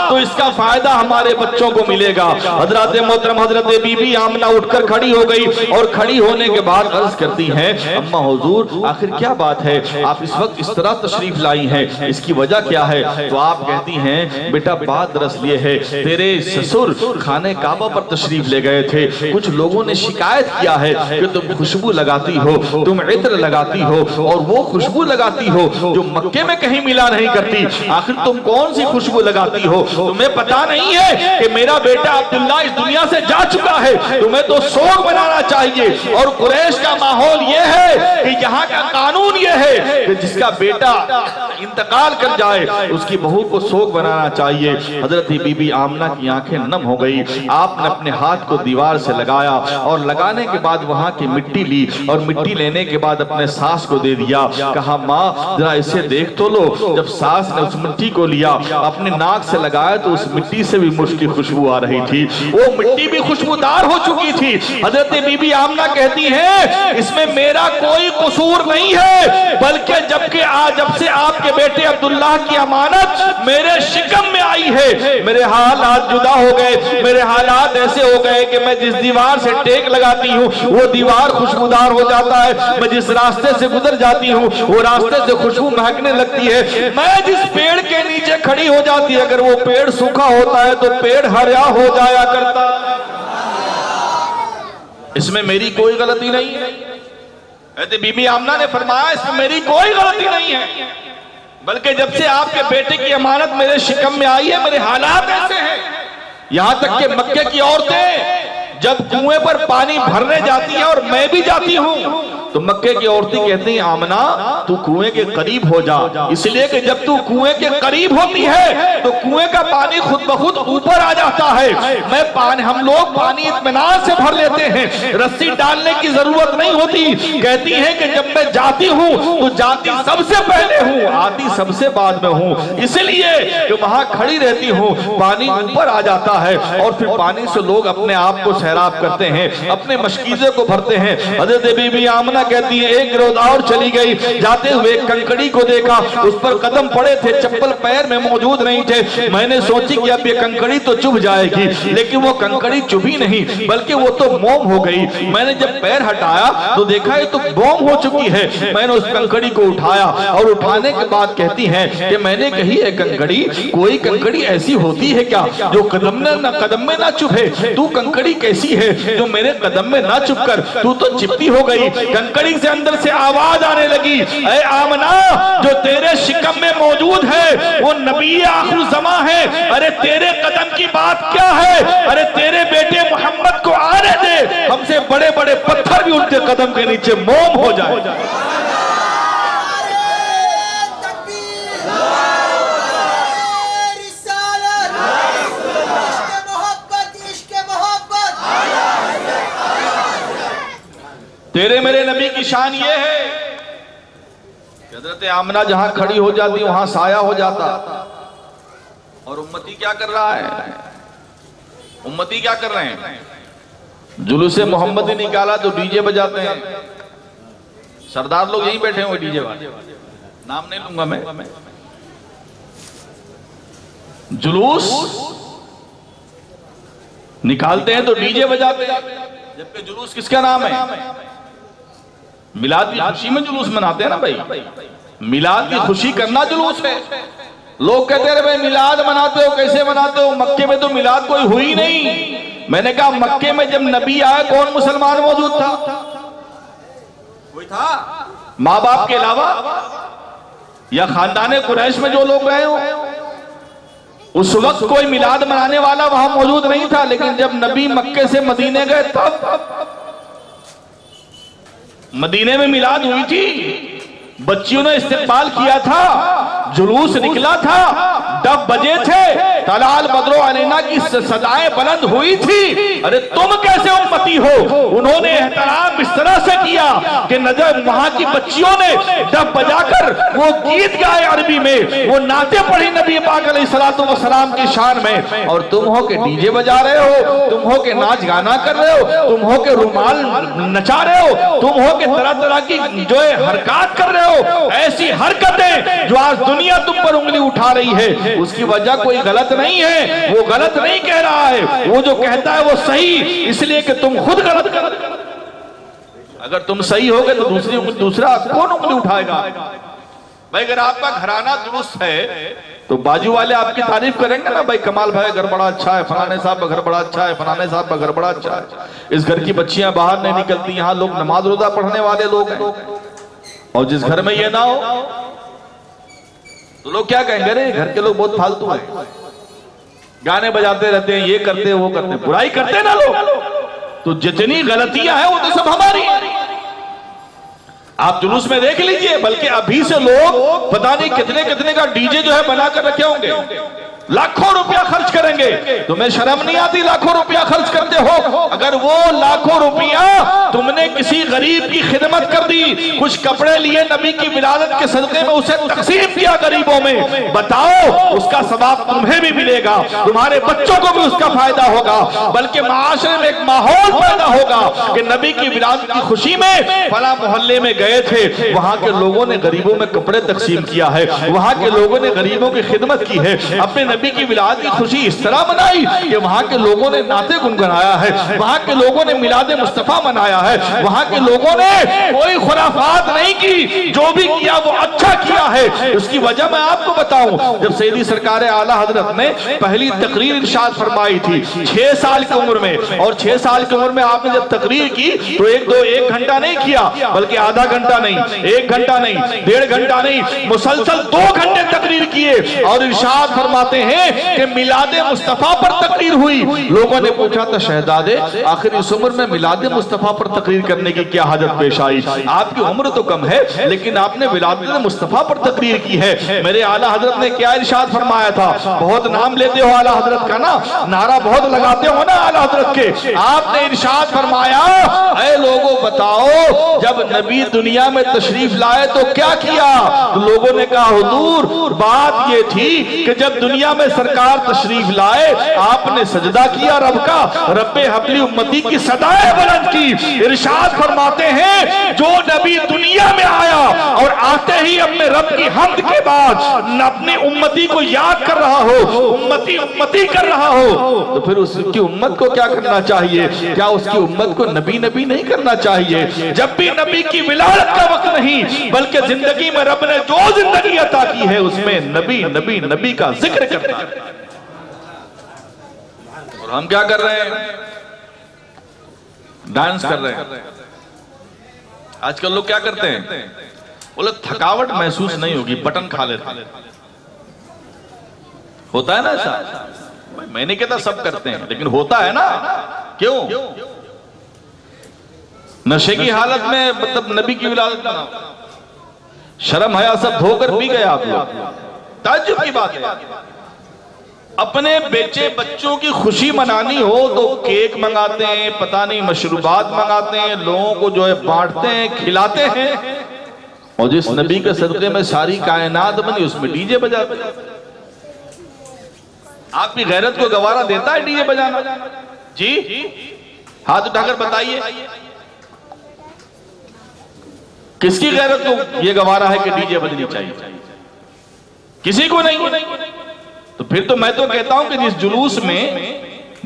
तो इसका फायदा हमारे बच्चों को मिलेगा। हजरत मोहतरम हजरत बीबी आमना उठकर खड़ी हो गई और खड़ी होने के बाद अर्ज करती हैं, अम्मा हुजूर आखिर क्या बात है, आप इस वक्त इस तरह तशरीफ लाई हैं, इसकी वजह क्या है। तो आप कहती हैं, बेटा बात दरअसल ये है, तेरे ससुर खाने काबा पर तशरीफ ले गए थे, कुछ लोगों ने शिकायत किया है कि तुम खुशबू लगाती हो, तुम इत्र लगाती हो और वो खुशबू लगाती हो जो मक्के में कहीं मिला नहीं करती। आखिर तुम कौन सी खुशबू लगाती हो, तुम्हें पता नहीं है कि मेरा बेटा अब्दुल्ला इस दुनिया से जा चुका है, तुम्हें तो शोक मनाना चाहिए। और कुरैश का माहौल ये है कि यहाँ का कानून ये है कि जिसका बेटा इंतकाल कर जाए उसकी बहू को शोक मनाना चाहिए। हजरत बीबी आमना की आंखें नम हो गई, आपने अपने हाथ को दीवार से लगाया और लगाने के बाद वहां की मिट्टी ली और मिट्टी लेने के बाद अपने सास को दे दिया। कहा माँ जरा इसे देख तो लो। जब सास ने उस मिट्टी को लिया, अपने नाक से लगाया तो उस मिट्टी से भी मुश्क खुशबू आ रही थी। वो मिट्टी भी खुशबूदार हो चुकी थी। हजरत बीबी आमना कहती है इसमें मेरा कोई कसूर नहीं है, बल्कि जब से आपके बेटे अब्दुल्लाह की अमानत मेरे शिकम में आई है, मेरे हालात जुदा हो गए। मेरे हालात ऐसे हो गए कि मैं जिस दीवार से टेक लगाती हूँ वो दीवार खुशबूदार हो जाता है। मैं जिस रास्ते से गुजर जाती हूँ वो रास्ते से खुशबू महकने लगती है। मैं जिस पेड़ के नीचे खड़ी हो जाती है, अगर वो पेड़ सूखा होता है तो पेड़ हरा हो जाया करता। इसमें मेरी कोई गलती नहीं है। बीबी आमना ने फरमाया इसमें मेरी कोई गलती नहीं है, बल्कि जब से आपके बेटे की अमानत मेरे शिकम में आई है मेरे हालात ऐसे हैं। यहां तक कि मक्के की औरतें जब कुएं पर पानी भरने जाती हैं और मैं भी जाती हूं तो मक्के की औरतें कहती हैं आमना तू कुएं के करीब हो जा, इसलिए कि जब तू कुएं के करीब होती है तो कुएं का पानी खुद ब खुद ऊपर आ जाता है। हम लोग पानी इत्मीनान से भर लेते हैं, रस्सी डालने की जरूरत नहीं होती। कहती है कि जब मैं जाती हूँ तो जाती सबसे पहले हूँ, आती सबसे बाद में हूँ, इसलिए कि वहां खड़ी रहती हूँ, पानी ऊपर आ जाता है और फिर पानी से लोग अपने आप को सैराब करते हैं, अपने मशकीजे को भरते हैं। हज़रत बीबी आमना कहती है एक रोज और चली गई, जाते हुए कंकड़ी को देखा, उस पर कदम पड़े थे, चप्पल पैर में मौजूद नहीं थे। मैंने सोची कि अब ये कंकड़ी तो चुभ जाएगी, लेकिन वो कंकड़ी चुभी नहीं बल्कि वो तो मोम हो गई। मैंने जब पैर हटाया तो देखा ये तो मोम हो चुकी है। मैंने उस कंकड़ी को उठाया और उठाने के बाद कहती है कि मैंने कही है कंकड़ी, कोई कंकड़ी ऐसी होती है क्या जो कदम में ना चुभे? तू कंकड़ी कैसी है जो मेरे कदम में ना चुभकर तू तो चिपटी हो गई। कंकड़ी से अंदर से आवाज आने लगी, ऐ आमना जो तेरे शिकम में मौजूद है वो नबी आखिरुज़्ज़मा है। अरे तेरे कदम की बात क्या है? अरे तेरे बेटे मोहम्मद को आने दे, हमसे बड़े बड़े पत्थर भी उनके कदम के नीचे मोम हो जाए। तेरे मेरे नबी की शान ये है कि हज़रत आमना जहां खड़ी हो जाती वहां साया हो जाता। और उम्मती क्या कर रहा है? उम्मती क्या कर रहे हैं? जुलूसे मोहम्मद ने निकाला तो डीजे बजाते हैं। सरदार लोग यहीं बैठे हुए डीजे वाले, नाम नहीं लूंगा मैं। जुलूस निकालते हैं तो डीजे बजाते हैं, जबकि जुलूस किसका नाम है? मिलाद की खुशी में जुलूस मनाते हैं ना भाई, मिलाद की खुशी करना जुलूस है। लोग कहते हैं भाई मिलाद मनाते हो, कैसे मनाते हो? मक्के में तो मिलाद कोई हुई नहीं। मैंने कहा मक्के में जब नबी आया कौन मुसलमान मौजूद था? कोई था? माँ बाप के अलावा या खानदाने कुरैश में जो लोग रहे हो, उस वक्त कोई मिलाद मनाने वाला वहां मौजूद नहीं था। लेकिन जब नबी मक्के से मदीने गए तब मदीने में मिलाद हुई थी, बच्चियों ने इस्तेमाल किया था, जुलूस निकला था, डब बजे थे, तलाल बदरो अलैना की सदाएं बुलंद हुई थी। अरे तुम कैसे उम्मती हो? उन्होंने एहतराम इस तरह से किया कि नजर वहां की बच्चियों ने डब बजाकर वो गीत गाए अरबी में, वो नाते पढ़ी नबी पाक अलैहिस्सलातु वस्सलाम की शान में। और तुम हो के डीजे बजा रहे हो, तुम हो के नाच गाना कर रहे हो, तुम हो के रुमाल नचा रहे हो, तुम हो के तरह तरह की जो है हरकत कर रहे हो। ऐसी हरकतें जो आज दुनिया तुम पर उंगली उठा रही है, उसकी वजह कोई गलत नहीं है। वो गलत नहीं कह रहा है, वो जो कहता है वो सही, इसलिए कि तुम खुद गलत कर। अगर तुम सही होगे तो दूसरा कौन उंगली उठाएगा? भाई अगर आपका घराना दुरुस्त है तो बाजू वाले आपकी तारीफ करेंगे ना, भाई कमाल भाई घर बड़ा अच्छा है, फलाने साहब का घर बड़ा अच्छा है, फलाने साहब का घर बड़ा अच्छा है, इस घर की बच्चियां बाहर नहीं निकलती, यहाँ लोग नमाज रोजा पढ़ने वाले लोग हैं। और जिस घर में ये ना हो तो लोग क्या कहेंगे? अरे घर के लोग बहुत फालतू हैं, गाने बजाते रहते हैं, ये करते हैं वो करते हैं, बुराई करते हैं ना लोग। तो जितनी गलतियां हैं वो तो सब हमारी हैं। आप जुलूस में देख लीजिए, बल्कि अभी से लोग पता नहीं कितने कितने का डीजे जो है बना कर रखे होंगे। लाखों रुपया खर्च करेंगे, तुम्हें शर्म नहीं आती? लाखों रुपया खर्च करते हो, अगर वो लाखों रुपया तुमने किसी गरीब की खिदमत कर दी, कुछ कपड़े लिए नबी की विलादत के सदक़े में उसे तकसीम किया गरीबों में, बताओ उसका सवाब तुम्हें भी मिलेगा, तुम्हारे बच्चों को भी उसका फायदा होगा, बल्कि माशरे में एक माहौल पैदा होगा कि नबी की विलादत की खुशी में फला मोहल्ले में गए थे, वहां के लोगों ने गरीबों में कपड़े तकसीम किया है, वहां के लोगों ने गरीबों की खिदमत की है, अपने नबी की विलादत की खुशी इस तरह मनाई कि वहां के लोगों ने नाते गुनगुनाया है, वहां के लोगों ने मिलाद मुस्तफा मनाया है, वहां के लोगों ने कोई खुराफात नहीं की, जो भी किया वो अच्छा किया है। उसकी वजह मैं आपको बताऊं, जब सैयदी सरकार आला हजरत ने पहली तकरीर इरशाद फरमाई थी 6 साल की उम्र में, और 6 साल की उम्र में आपने जब तकरीर की तो एक घंटा नहीं किया, बल्कि आधा घंटा नहीं, 1 घंटा नहीं, 1.5 घंटा नहीं, मुसलसल 2 घंटे तकरीर किए, और इरशाद फरमाते हैं कि मिलादे मुस्तफा पर तकरीर हुई। लोगों ने पूछा था शहजादे आखिर इस उम्र में मिलादे मुस्तफा पर तकरीर करने की क्या हाजत पेश आई? आपकी उम्र तो कम है लेकिन आपने मिलादे मुस्तफा पर तकरीर की है। मेरे आला हजरत ने क्या इरशाद फरमाया था? बहुत नाम लेते हो आला हजरत का ना, नारा बहुत लगाते हो ना आला हजरत के। आपने इरशाद फरमाया, ऐ लोगों बताओ जब नबी दुनिया में तशरीफ लाए तो क्या किया? तो लोगों ने कहा हुजूर बात ये थी कि जब दुनिया में सरकार तशरीफ लाए आपने सजदा किया रब का, रब्बे हबली उम्मती की सदाएं बुलंद की। इरशाद फरमाते हैं जो नबी दुनिया में आया और आते ही अपने रब की हम्द के बाद अपनी उम्मती को याद कर रहा हो, उम्मती उम्मती कर रहा हो, तो फिर उसकी उम्मत को क्या करना चाहिए? क्या उसकी उम्मत को नबी नबी नहीं करना चाहिए? जब भी नबी की विलादत का वक्त नहीं बल्कि जिंदगी में रब ने जो जिंदगी अता की है उसमें नबी नबी नबी का जिक्र करना है। और हम क्या कर रहे हैं? डांस कर रहे हैं। आजकल लोग क्या करते हैं? बोले थकावट महसूस नहीं होगी, बटन खा लेते हैं। होता है ना ऐसा? मैं नहीं कहता सब करते हैं लेकिन होता है ना। क्यों? नशे की हालत में मतलब नबी की विलादत मनाओ, शर्म हया सब धोकर पी गए आप लोग। ताज्जुब की बात है, अपने बेचे बच्चों की खुशी मनानी हो तो केक मंगाते हैं, पता नहीं मशरूबात मंगाते हैं, लोगों को जो है बांटते हैं, खिलाते हैं, और जिस नबी के सदक़े में सारी कायनात बनी उसमें डीजे बजाते हैं। आपकी गैरत को गवारा देता है डीजे बजाना? जी हाथ उठाकर बताइए किसकी गैरत को ये गवारा है कि डीजे बजनी चाहिए? किसी को नहीं। तो फिर तो मैं तो कहता हूं कि जिस जुलूस में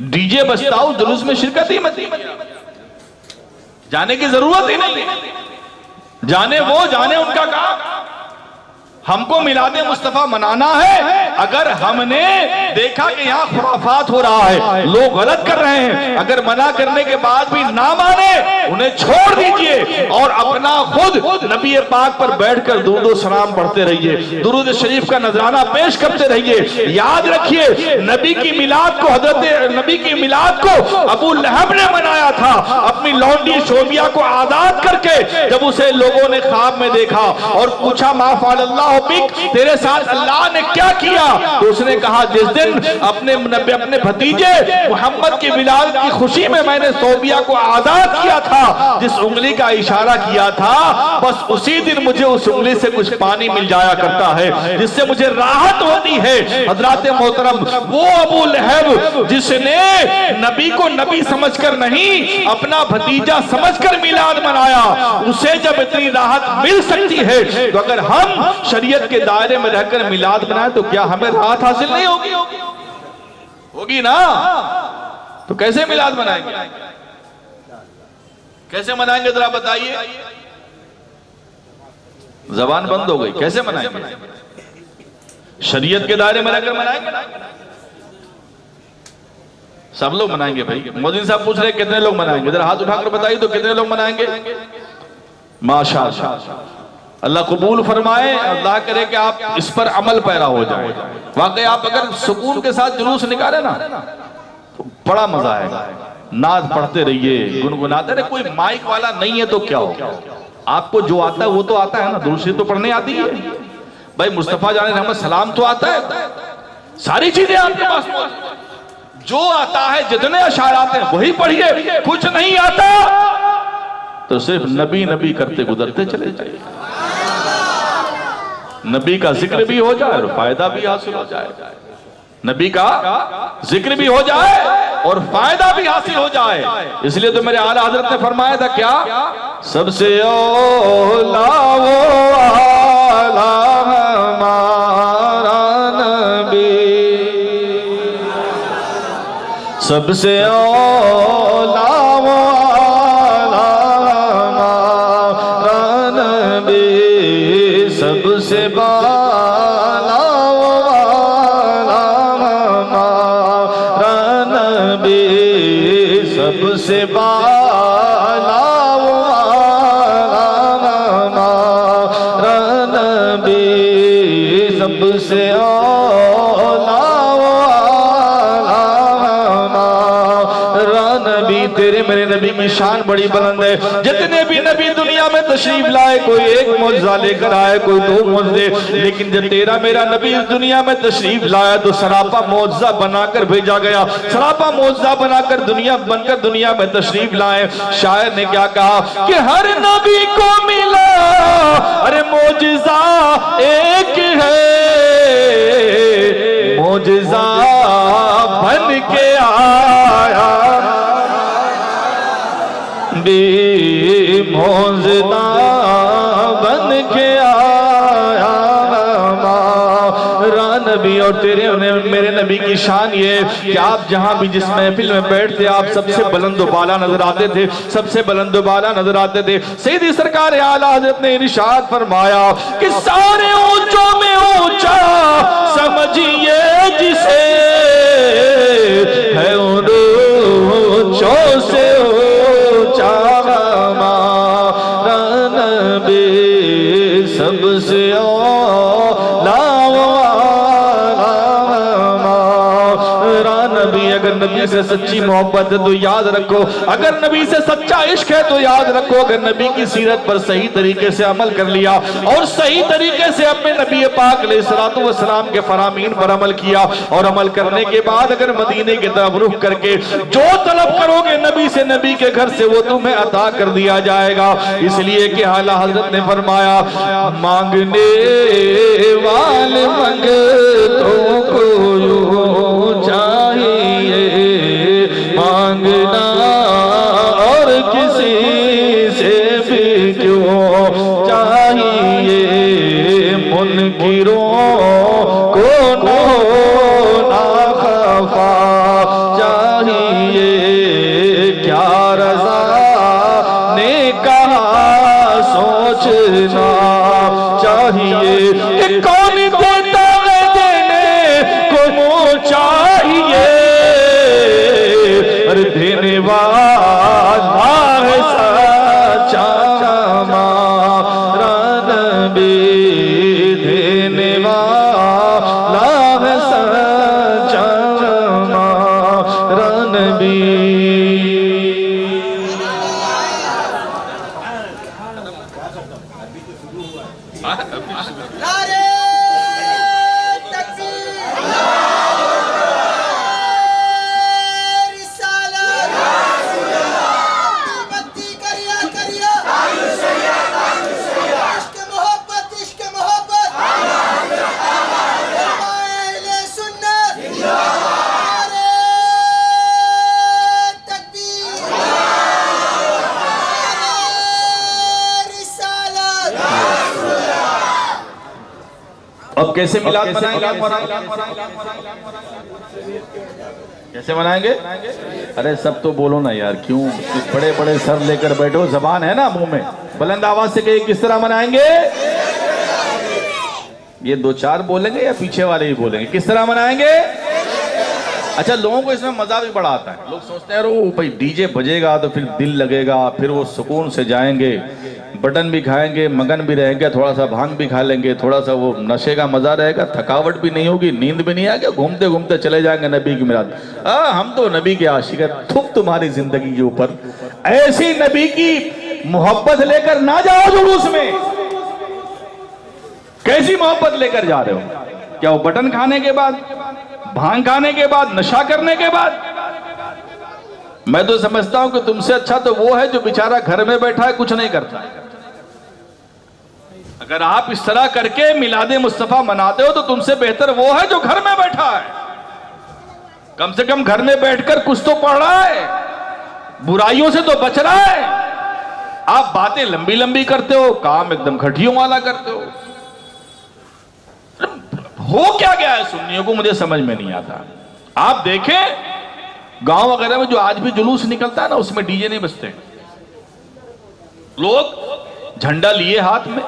डीजे बजता हो जुलूस में शिरकत ही मत जाने की जरूरत ही नहीं। जाने वो जाने उनका काम। हमको मिलादे मुस्तफा मनाना है। अगर हमने देखा कि यहाँ खुराफात हो रहा है, लोग गलत कर रहे हैं, अगर मना करने के बाद भी ना माने उन्हें छोड़ दीजिए और अपना खुद नबी पाक पर बैठकर दुरूद सलाम पढ़ते रहिए, दुरूद शरीफ का नजराना पेश करते रहिए। याद रखिए नबी की मिलाद को, हजरत नबी की मिलाद को अबू लहब ने मनाया था अपनी लौंडी शोबिया को आजाद करके। जब उसे लोगों ने ख्वाब में देखा और पूछा मा फ़अल तेरे साथ अल्लाह ने क्या किया, तो उसने कहा जिस दिन अपने भतीजे मोहम्मद की विलादत की खुशी में मैंने सोबिया को आजाद किया था, जिस उंगली का इशारा किया था बस उसी दिन मुझे उस उंगली से कुछ पानी मिल जाया करता है जिससे मुझे राहत होती है। हजरात मोहतरम वो अबू लहब जिसने नबी को नबी समझकर नहीं अपना भतीजा समझकर मिलाद मनाया, उसे जब इतनी राहत मिल सकती है तो अगर हम शरीयत के दायरे में रहकर मिलाद बनाए तो क्या हमें राहत हासिल नहीं होगी? होगी ना। तो कैसे मिलाद मनाएंगे? कैसे मनाएंगे जरा बताइए। जबान बंद हो गई, कैसे मनाएंगे? शरीयत के दायरे में रहकर मनाएंगे। सब लोग मनाएंगे भाई। मोदी साहब पूछ रहे कितने लोग मनाएंगे, जरा हाथ उठाकर बताइए तो कितने लोग मनाएंगे? माशाअल्लाह, अल्लाह कबूल फरमाए। अल्लाह करे कि आप इस पर अमल पैरा हो जाए। वाकई आप अगर सुकून के साथ जुलूस निकाले ना तो बड़ा मजा आएगा। नाद पढ़ते रहिए, गुनगुनाते रहिए। कोई माइक वाला नहीं है तो क्या हो, आपको जो आता है वो तो आता है ना। दुरूद शरीफ तो पढ़ने आती है भाई। मुस्तफा जाने रहमत सलाम तो आता है। सारी चीजें आपके पास मौजूद हैं। जो आता है, जितने अशार आते हैं वही पढ़िए। कुछ नहीं आता तो सिर्फ नबी नबी करते गुजरते चले जाइए। नबी का जिक्र भी हो जाए और फायदा भी हासिल हो जाए। नबी का जिक्र भी हो जाए और फायदा भी हासिल हो जाए। इसलिए तो मेरे आला हजरत ने फरमाया था क्या, सबसे औला वो आला हमारा नबी, सबसे औला वो आला हमारा नबी, सबसे बाला वो आला हमारा नबी, सबसे बाला वो आला हमारा नबी, सबसे औला वो आला हमारा नबी। तेरे मेरे नबी की शान बड़ी बुलंद है। जितने भी नबी दुनिया में तशरीफ लाए, कोई एक मौजज़ा लेकर आए, कोई दो मौजज़े, लेकिन जब तेरा मेरा नबी इस दुनिया में तशरीफ लाया तो सरापा मौजज़ा बनाकर भेजा गया। सरापा मौजज़ा बनाकर बनकर दुनिया में तशरीफ लाए। शायर ने क्या कहा कि हर नबी को मिला अरे मौजज़ा एक है, मौजज़ा बन के आया मौजज़ा बन के आया हमारा नबी। और तेरे मेरे नबी की शान ये कि आप जहां भी जिस महफिल में बैठते आप सबसे बुलंद बाला नजर आते थे, सबसे बुलंद बाला नजर आते थे। सैयदी सरकार आला हज़रत ने इरशाद फरमाया कि सारे ऊंचों में ऊंचा समझिए जिसे है ऊंचों से ऊंचा हमारा नबी, सबसे औला हमारा नबी। अगर नबी से सच्ची मोहब्बत है तो याद रखो, अगर नबी से सच्चा इश्क है तो याद रखो, अगर नबी की सीरत पर सही तरीके से अमल कर लिया और सही तरीके से अपने नबी पाक अलैहिस्सलातु वस्सलाम के फरामीन पर अमल किया और अमल करने के बाद अगर मदीने की तरफ रुख करके जो तलब करोगे नबी से, नबी के घर से, वो तुम्हें अता कर दिया जाएगा। इसलिए कि आला हज़रत ने फरमाया मांगने वाले मंगतों को यूं चाहिए मांगना और किसी से भी क्यों चाहिए, मुनकिरों को ना खफा चाहिए, क्या रज़ा ने कहा सोचना चाहिए, कि कौन देता है देने को मुँह चाहिए, और देने वाला है सच्चा हमारा नबी, देने वाला है सच्चा हमारा नबी। नारे तकबीर, रिसालत, बत्ती करिया करिया, इश्क मोहब्बत, इश्क मोहब्बत, अहले सुन्नत, नारे तकबीर, नारे रिसालत। अब कैसे मिलाद मनाएंगे? कैसे मनाएंगे? अरे सब तो बोलो ना यार, क्यों बड़े बड़े सर लेकर बैठो, जबान है ना मुंह में, बुलंद आवाज से कहिए किस तरह मनाएंगे? ये दो चार बोलेंगे या पीछे वाले ही बोलेंगे? किस तरह मनाएंगे? अच्छा, लोगों को इसमें मजा भी बड़ा आता है। लोग सोचते हैं ओ भाई डीजे बजेगा तो फिर दिल लगेगा, फिर वो सुकून से जाएंगे, बटन भी खाएंगे, मगन भी रहेंगे, थोड़ा सा भांग भी खा लेंगे, थोड़ा सा वो नशे का मजा रहेगा, थकावट भी नहीं होगी, नींद भी नहीं आएगी, घूमते घूमते चले जाएंगे नबी की मिलाद। हम तो नबी के आशिक हैं। थुक तुम्हारी जिंदगी के ऊपर, ऐसी नबी की मोहब्बत लेकर ना जाओ जुलूस में। कैसी मोहब्बत लेकर जा रहे हो? क्या वो बटन खाने के बाद भांग खाने के बाद, नशा करने के बाद। मैं तो समझता हूं कि तुमसे अच्छा तो वो है जो बेचारा घर में बैठा है, कुछ नहीं करता है। अगर आप इस तरह करके मिलादे मुस्तफा मनाते हो तो तुमसे बेहतर वो है जो घर में बैठा है। कम से कम घर में बैठकर कुछ तो पढ़ रहा है, बुराइयों से तो बच रहा है। आप बातें लंबी लंबी करते हो, काम एकदम घटियों वाला करते हो क्या गया है सुन्नियों को, मुझे समझ में नहीं आता। आप देखें गांव वगैरह में जो आज भी जुलूस निकलता है ना, उसमें डीजे नहीं बजते। लोग झंडा लिए हाथ में,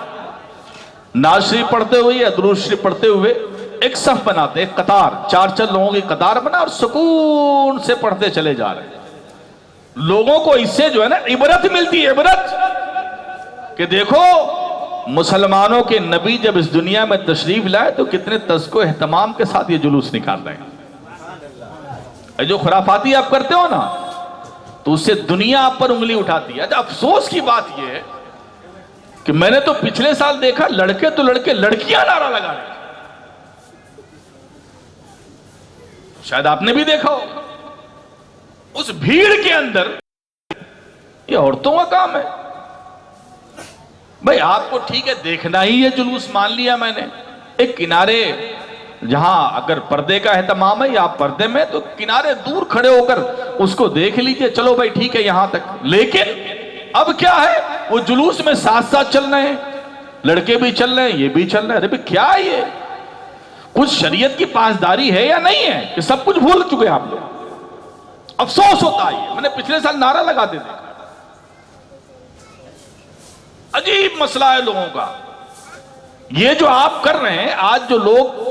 नाज शरीफ पढ़ते हुए या दुरूद शरीफ पढ़ते हुए एक सफ बनाते, एक कतार, 4 लोगों की कतार बना और सुकून से पढ़ते चले जा रहे हैं। लोगों को इससे जो है ना इबरत मिलती है, इबरत कि देखो मुसलमानों के नबी जब इस दुनिया में तशरीफ लाए तो कितने तज़्को एहतमाम के साथ ये जुलूस निकाल रहे हैं। जो खुराफाती आप करते हो ना, तो उससे दुनिया आप पर उंगली उठाती है। अफसोस की बात यह है कि मैंने तो पिछले साल देखा, लड़के तो लड़के, लड़कियां नारा लगा रहे। शायद आपने भी देखा हो, उस भीड़ के अंदर ये औरतों का काम है। भाई आपको ठीक है देखना ही है जुलूस, मान लिया मैंने, एक किनारे जहां अगर पर्दे का एहतमाम है या आप पर्दे में, तो किनारे दूर खड़े होकर उसको देख लीजिए, चलो भाई ठीक है यहां तक। लेकिन अब क्या है, वो जुलूस में साथ साथ चल रहे हैं, लड़के भी चल रहे हैं, ये भी चल रहे हैं। अरे भाई क्या है ये, कुछ शरीयत की पासदारी है या नहीं है कि सब कुछ भूल चुके हैं आप लोग। अफसोस होता है। मैंने पिछले साल नारा लगाते थे, अजीब मसला है लोगों का। ये जो आप कर रहे हैं, आज जो लोग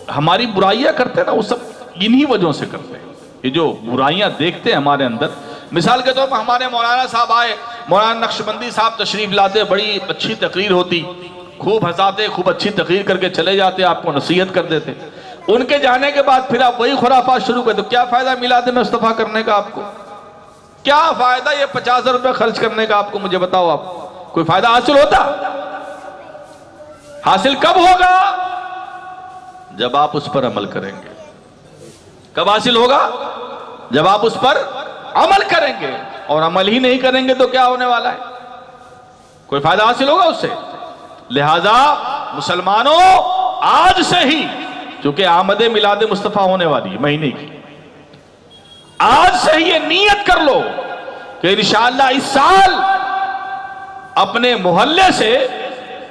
हमारी बुराइयां करते हैं ना, वो सब इन्हीं वजहों से करते हैं। ये जो बुराइयां देखते हैं हमारे अंदर, मिसाल के तौर पर हमारे मौलाना साहब आए, मौलाना नक्शबंदी साहब तशरीफ लाते, बड़ी अच्छी तकरीर होती, खूब हंसाते, खूब अच्छी तकरीर करके चले जाते, आपको नसीहत कर देते। उनके जाने के बाद फिर आप वही खुराफात शुरू कर दो। क्या फायदा मिलाद मुस्तफा करने का आपको, क्या फायदा ये 50 रुपए खर्च करने का आपको, मुझे बताओ। आप कोई फायदा हासिल होता? हासिल कब होगा? जब आप उस पर अमल करेंगे। कब हासिल होगा? जब आप उस पर अमल करेंगे। और अमल ही नहीं करेंगे तो क्या होने वाला है? कोई फायदा हासिल होगा उससे? लिहाजा मुसलमानों, आज से ही, क्योंकि आमदे मिलादे मुस्तफा होने वाली है महीने की, आज से ही ये नियत कर लो कि इंशाअल्लाह इस साल अपने मोहल्ले से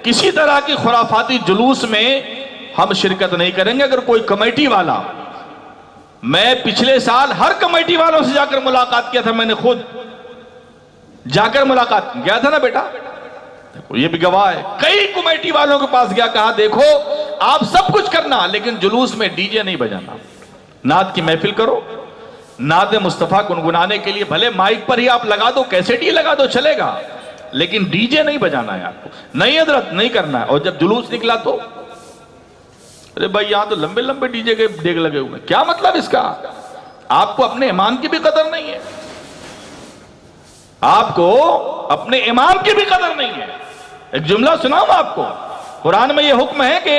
किसी तरह की खुराफाती जुलूस में हम शिरकत नहीं करेंगे। अगर कोई कमेटी वाला, मैं पिछले साल हर कमेटी वालों से जाकर मुलाकात किया था, मैंने खुद जाकर मुलाकात गया था ना बेटा, देखो ये भी गवाह है। कई कमेटी वालों के पास गया, कहा देखो आप सब कुछ करना लेकिन जुलूस में डीजे नहीं बजाना। नात की महफिल करो, नात मुस्तफा गुनगुनाने के लिए भले माइक पर ही आप लगा दो, कैसेट ही लगा दो, चलेगा, लेकिन डीजे नहीं बजाना है आपको, नहीं हजरत नहीं करना है। और जब जुलूस निकला तो अरे भाई यहां तो लंबे लंबे डीजे के डेग लगे हुए, क्या मतलब इसका? आपको अपने इमाम की भी कदर नहीं है, आपको अपने इमाम की भी कदर नहीं है। एक जुमला सुनाऊं आपको, कुरान में यह हुक्म है कि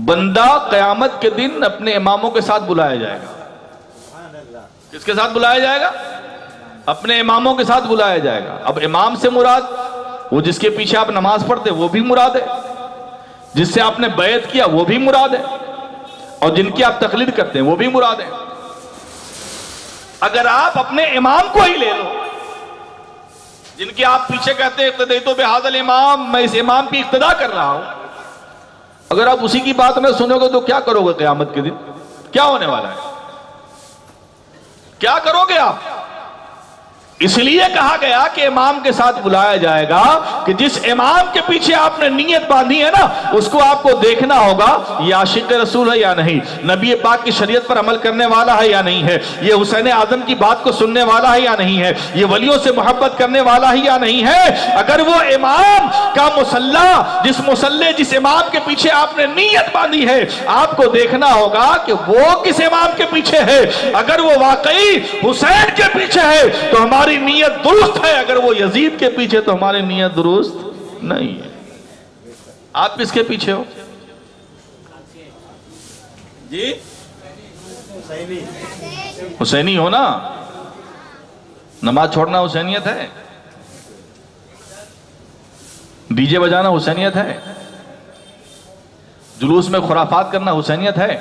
बंदा कयामत के दिन अपने इमामों के साथ बुलाया जाएगा। किसके साथ बुलाया जाएगा? अपने इमामों के साथ बुलाया जाएगा। अब इमाम से मुराद वो जिसके पीछे आप नमाज पढ़ते वो भी मुराद है, जिससे आपने बैत किया वो भी मुराद है, और जिनकी आप तकलीद करते हैं वो भी मुराद है। अगर आप अपने इमाम को ही ले लो, जिनके आप पीछे कहते हैं तो बेहादल इमाम, मैं इस इमाम की इक्तदा कर रहा हूं, अगर आप उसी की बात में सुनोगे तो क्या करोगे क़यामत के दिन? क्या होने वाला है? क्या करोगे आप? इसलिए कहा गया कि इमाम के साथ बुलाया जाएगा कि जिस इमाम के पीछे आपने नीयत बांधी है ना, उसको आपको देखना होगा ये आशिक रसूल है या नहीं, नबी पाक की शरीयत पर अमल करने वाला है या नहीं है, ये हुसैन आजम की बात को सुनने वाला है या नहीं है, ये वलियों से मोहब्बत करने वाला है या नहीं है। अगर वो इमाम का मुसल्ला, जिस मुसल्ले जिस इमाम के पीछे आपने नीयत बांधी है, आपको देखना होगा कि वो किस इमाम के पीछे है। अगर वो वाकई हुसैन के पीछे है तो हमारी नीयत दुरुस्त है, अगर वो यजीद के पीछे तो हमारी नीयत दुरुस्त नहीं है। आप किसके पीछे हो? जी हुसैनी हो ना, नमाज छोड़ना हुसैनियत है, डीजे बजाना हुसैनियत है, जुलूस में खुराफात करना हुसैनियत है।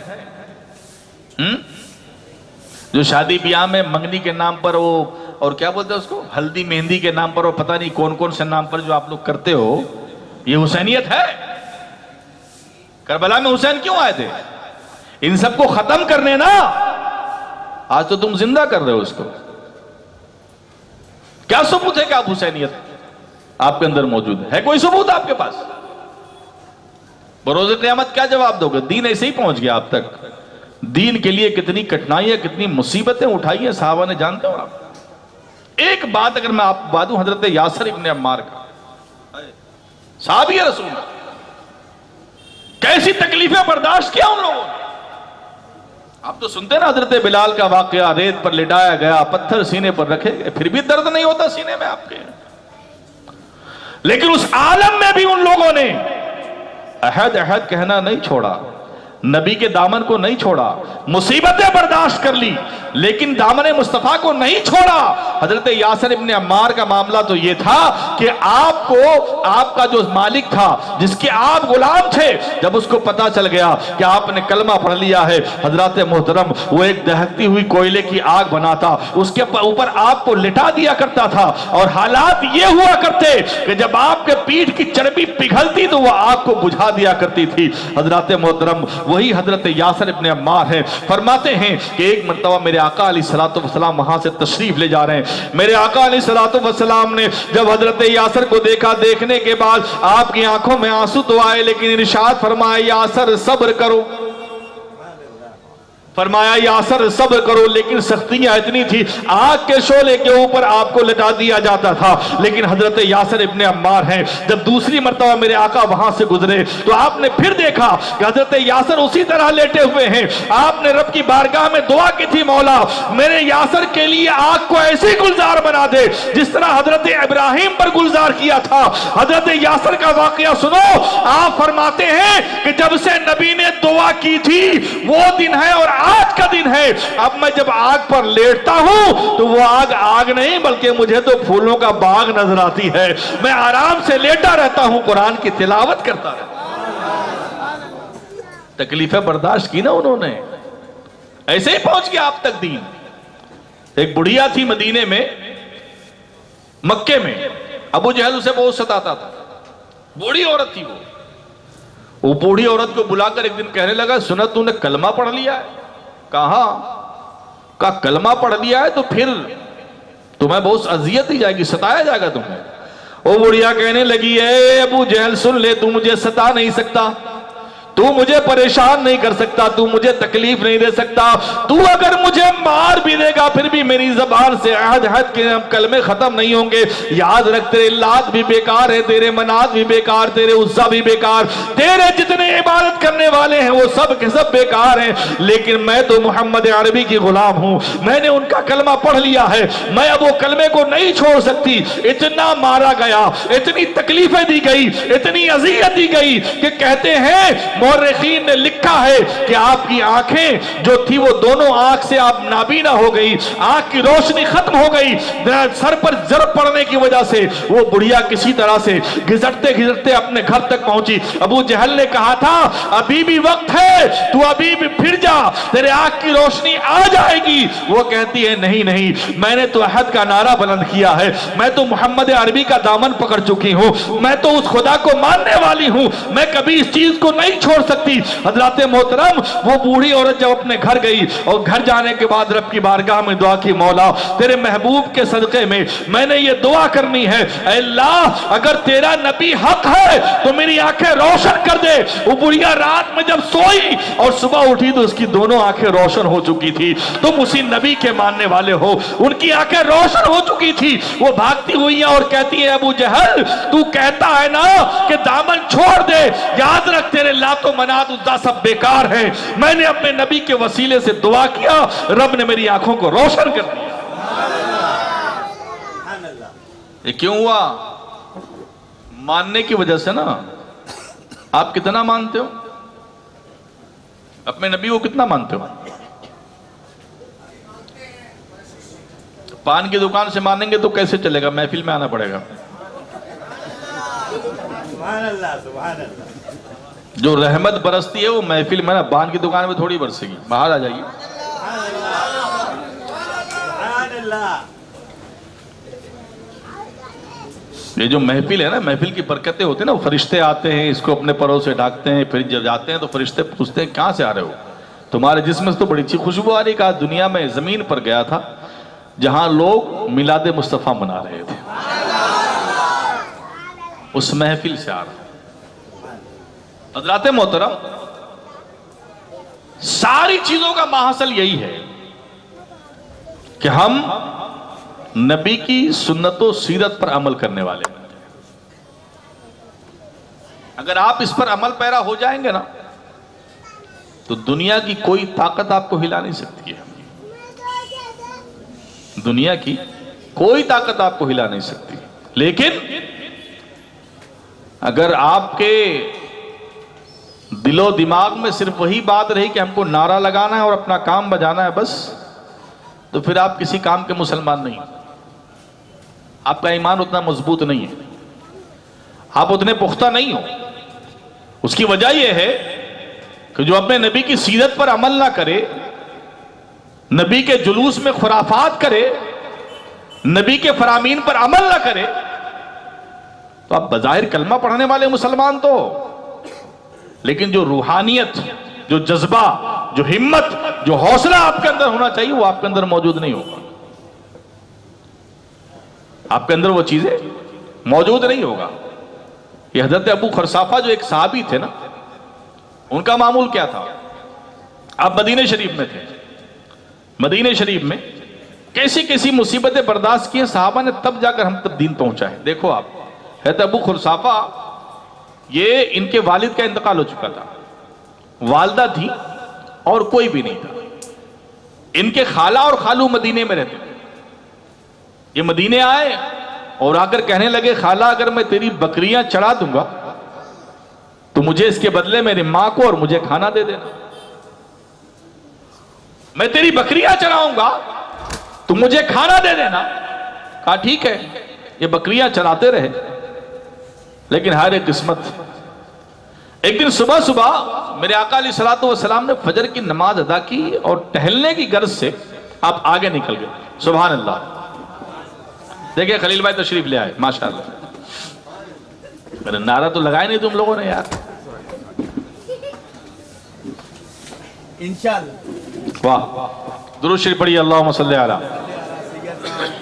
जो शादी ब्याह में मंगनी के नाम पर वो, और क्या बोलते हैं उसको, हल्दी मेहंदी के नाम पर, और पता नहीं कौन कौन से नाम पर जो आप लोग करते हो, ये हुसैनियत है? करबला में हुसैन क्यों आए थे? इन सबको खत्म करने ना। आज तो तुम जिंदा कर रहे हो इसको। क्या सबूत है कि आप हुसैनियत आपके अंदर मौजूद है? कोई सबूत आपके पास? बरोज़ क़यामत क्या जवाब दोगे? दीन ऐसे ही पहुंच गया आप तक। दीन के लिए कितनी कठिनाइयां, कितनी मुसीबतें उठाई है साहबा ने, जानते हो आप? एक बात अगर मैं आपको बता दूं, हजरत यासर इब्ने अम्मार का, साहबी रसूल, कैसी तकलीफें बर्दाश्त किया उन लोगों ने। आप तो सुनते ना हजरत बिलाल का वाकया, रेत पर लिटाया गया, पत्थर सीने पर रखे गए, फिर भी दर्द नहीं होता सीने में आपके। लेकिन उस आलम में भी उन लोगों ने अहद अहद कहना नहीं छोड़ा, नबी के दामन को नहीं छोड़ा, मुसीबतें बर्दाश्त कर ली, लेकिन दामन मुस्तफा को नहीं छोड़ा। हजरत यासर इब्ने अम्मार का मामला तो यह था कि आपको, आपका जो मालिक था, जिसके आप गुलाम थे, जब उसको पता चल गया कि आपने कलमा पढ़ लिया है, हजरत मोहतरम वो एक दहकती हुई कोयले की आग बनाता, उसके ऊपर आपको लिटा दिया करता था। और हालात ये हुआ करते कि जब आपके पीठ की चर्बी पिघलती तो वह आग को बुझा दिया करती थी। हजरत मोहतरम वही हजरत यासर इब्ने अम्मार है। फरमाते हैं कि एक मर्तबा मेरे आका अलैहिस्सलातु वस्सलाम वहां से तशरीफ ले जा रहे हैं। मेरे आका अलैहिस्सलातु वस्सलाम ने जब हजरत यासर को देखा, देखने के बाद आपकी आंखों में आंसू तो आए, लेकिन इरशाद फरमाया, यासर सब्र करो, फरमाया यासर सब्र करो। लेकिन सख्तियां इतनी थी, आग के शोले के ऊपर आपको लटा दिया जाता था। लेकिन हजरत यासर इब्ने अम्मार हैं, जब दूसरी मर्तबा मेरे आका वहां से गुजरे तो आपने फिर देखा कि हजरत यासर उसी तरह लेटे हुए हैं। आपने रब की बारगाह में दुआ की थी, मौला मेरे यासर के लिए आग को ऐसे गुलजार बना दे जिस तरह हजरत इब्राहिम पर गुलजार किया था। हजरत यासर का वाकया सुनो। आप फरमाते हैं कि जब से नबी ने दुआ की थी वो दिन है और आज का दिन है। अब मैं जब आग पर लेटता हूं तो वो आग नहीं, बल्कि मुझे तो फूलों का बाग नजर आती है। मैं आराम से लेटा रहता हूं, कुरान की तिलावत करता रहता हूं। तकलीफें बर्दाश्त की ना उन्होंने, ऐसे ही पहुंच गया आप तक दीन। एक बुढ़िया थी मदीने में, मक्के में, अबू जहल उसे बहुत सताता था। बूढ़ी औरत थी वो बूढ़ी औरत को बुलाकर एक दिन कहने लगा, सुना तूने कलमा पढ़ लिया है? कहा कलमा पढ़ लिया है तो फिर तुम्हें बहुत अजियत दी जाएगी, सताया जाएगा तुम्हें। वो बुढ़िया कहने लगी, है अबू जहल सुन ले, तू मुझे सता नहीं सकता, तू मुझे परेशान नहीं कर सकता, तू मुझे तकलीफ नहीं दे सकता। तू अगर मुझे मार भी देगा फिर भी मेरी जबान से अहद अहद के कलमे खत्म नहीं होंगे। याद रख, तेरे लात भी बेकार है, तेरे मनात भी बेकार, तेरे उस्सा भी बेकार, तेरे जितने इबादत करने वाले हैं वो सब के सब बेकार हैं। लेकिन मैं तो मोहम्मद अरबी की गुलाम हूं, मैंने उनका कलमा पढ़ लिया है, मैं अब वो कलमे को नहीं छोड़ सकती। इतना मारा गया, इतनी तकलीफें दी गई, इतनी अजियत दी गई कि कहते हैं मुर्रिखीन ने लिखा है कि आपकी आंखें जो थी वो दोनों आंख से आप नाबीना हो गई, आंख की रोशनी खत्म हो गई, सर पर जरब पड़ने की वजह से वो बुढ़िया किसी तरह से घिसटते घिसटते अपने घर तक पहुंची। अबू जहल ने कहा था, अभी भी वक्त है, तू अभी भी फिर जा, तेरे आंख की रोशनी आ जाएगी। वो कहती है, नहीं नहीं, मैंने तो अहद का नारा बुलंद किया है, मैं तो मोहम्मद अरबी का दामन पकड़ चुकी हूं, मैं तो उस खुदा को मानने वाली हूं, मैं कभी इस चीज को नहीं छोड़ सकती। हजरत मोहतरम वो बूढ़ी औरत जब अपने घर गई और घर जाने के बाद रब की बारगाह में दुआ की, मौला तेरे महबूब के सदके में मैंने ये दुआ करनी है, अल्लाह अगर तेरा नबी हक है तो मेरी आंखें रोशन कर दे। वो बुढ़िया रात में जब सोई और सुबह उठी तो उसकी दोनों आंखें रोशन हो चुकी थी। तुम उसी नबी के मानने वाले हो, उनकी आंखें रोशन हो चुकी थी। वो भागती हुई है और कहती है, अबू जहल तू कहता है ना कि दामन छोड़ दे, याद रख तेरे लातो मनात उद्दा सब बेकार है। मैंने अपने नबी के वसीले से दुआ किया, रब ने मेरी आंखों को रोशन कर दिया। ये क्यों हुआ? मानने की वजह से ना। आप कितना मानते हो? अपने नबी को कितना मानते हो? पान की दुकान से मानेंगे तो कैसे चलेगा, महफिल में आना पड़ेगा। सुभान अल्लाह, सुभान अल्लाह। जो रहमत बरसती है वो महफिल में ना, पान की दुकान में थोड़ी बरसेगी। बाहर आ जाइए। सुभान अल्लाह। ये जो महफिल है ना, महफिल की बरकतें होती है ना, वो फरिश्ते आते हैं, इसको अपने परों से ढाकते हैं, फिर जब जाते हैं तो फरिश्ते पूछते हैं कहाँ से आ रहे हो? तुम्हारे जिस्म से तो बड़ी अच्छी खुशबू आ रही। कहा दुनिया में जमीन पर गया था जहां लोग मिलाद मुस्तफा मना रहे थे, उस महफिल से आ रहा। हज़रात मोहतरम, सारी चीजों का माहसल यही है कि हम नबी की सुन्नतो सीरत पर अमल करने वाले हैं। अगर आप इस पर अमल पैरा हो जाएंगे ना, तो दुनिया की कोई ताकत आपको हिला नहीं सकती है। दुनिया की कोई ताकत आपको हिला नहीं सकती। लेकिन अगर आपके दिलो दिमाग में सिर्फ वही बात रही कि हमको नारा लगाना है और अपना काम बजाना है बस, तो फिर आप किसी काम के मुसलमान नहीं। आपका ईमान उतना मजबूत नहीं है, आप उतने पुख्ता नहीं हो। उसकी वजह यह है कि जो अपने नबी की सीरत पर अमल ना करे, नबी के जुलूस में खुराफात करे, नबी के फरामीन पर अमल ना करे, तो आप बज़ाहिर कलमा पढ़ने वाले मुसलमान तो, लेकिन जो रूहानियत, जो जज्बा, जो हिम्मत, जो हौसला आपके अंदर होना चाहिए वो आपके अंदर मौजूद नहीं होगा। आपके अंदर वो चीजें मौजूद नहीं होगा। ये हजरत अबू खरसाफा जो एक सहाबी थे ना, उनका मामूल क्या था? आप मदीने शरीफ में थे। मदीने शरीफ में कैसी कैसी मुसीबतें बर्दाश्त की हैं सहाबा ने, तब जाकर हम तक दीन पहुंचा है। देखो आप, हजरत अबू खरसाफा, ये इनके वालिद का इंतकाल हो चुका था, वालदा थी और कोई भी नहीं था। इनके खाला और खालू मदीने में रहते थे। ये मदीने आए और आकर कहने लगे, खाला अगर मैं तेरी बकरियां चढ़ा दूंगा तो मुझे इसके बदले मेरी मां को और मुझे खाना दे देना। मैं तेरी बकरियां चढ़ाऊंगा तो मुझे खाना दे देना। कहा ठीक है। ये बकरियां चराते रहे, लेकिन हाय किस्मत, एक दिन सुबह सुबह मेरे आका अलैहिस्सलातु वस्सलाम ने फजर की नमाज अदा की और टहलने की गर्ज से आप आगे निकल गए। सुभान अल्लाह। देखिए खलील भाई तशरीफ ले आए, माशाअल्लाह। अरे नारा तो लगाए नहीं तुम लोगों ने यार। इंशाअल्लाह। वाह, दुरूद शरीफ पढ़िए, अल्लाहुम्मा सल्ली अला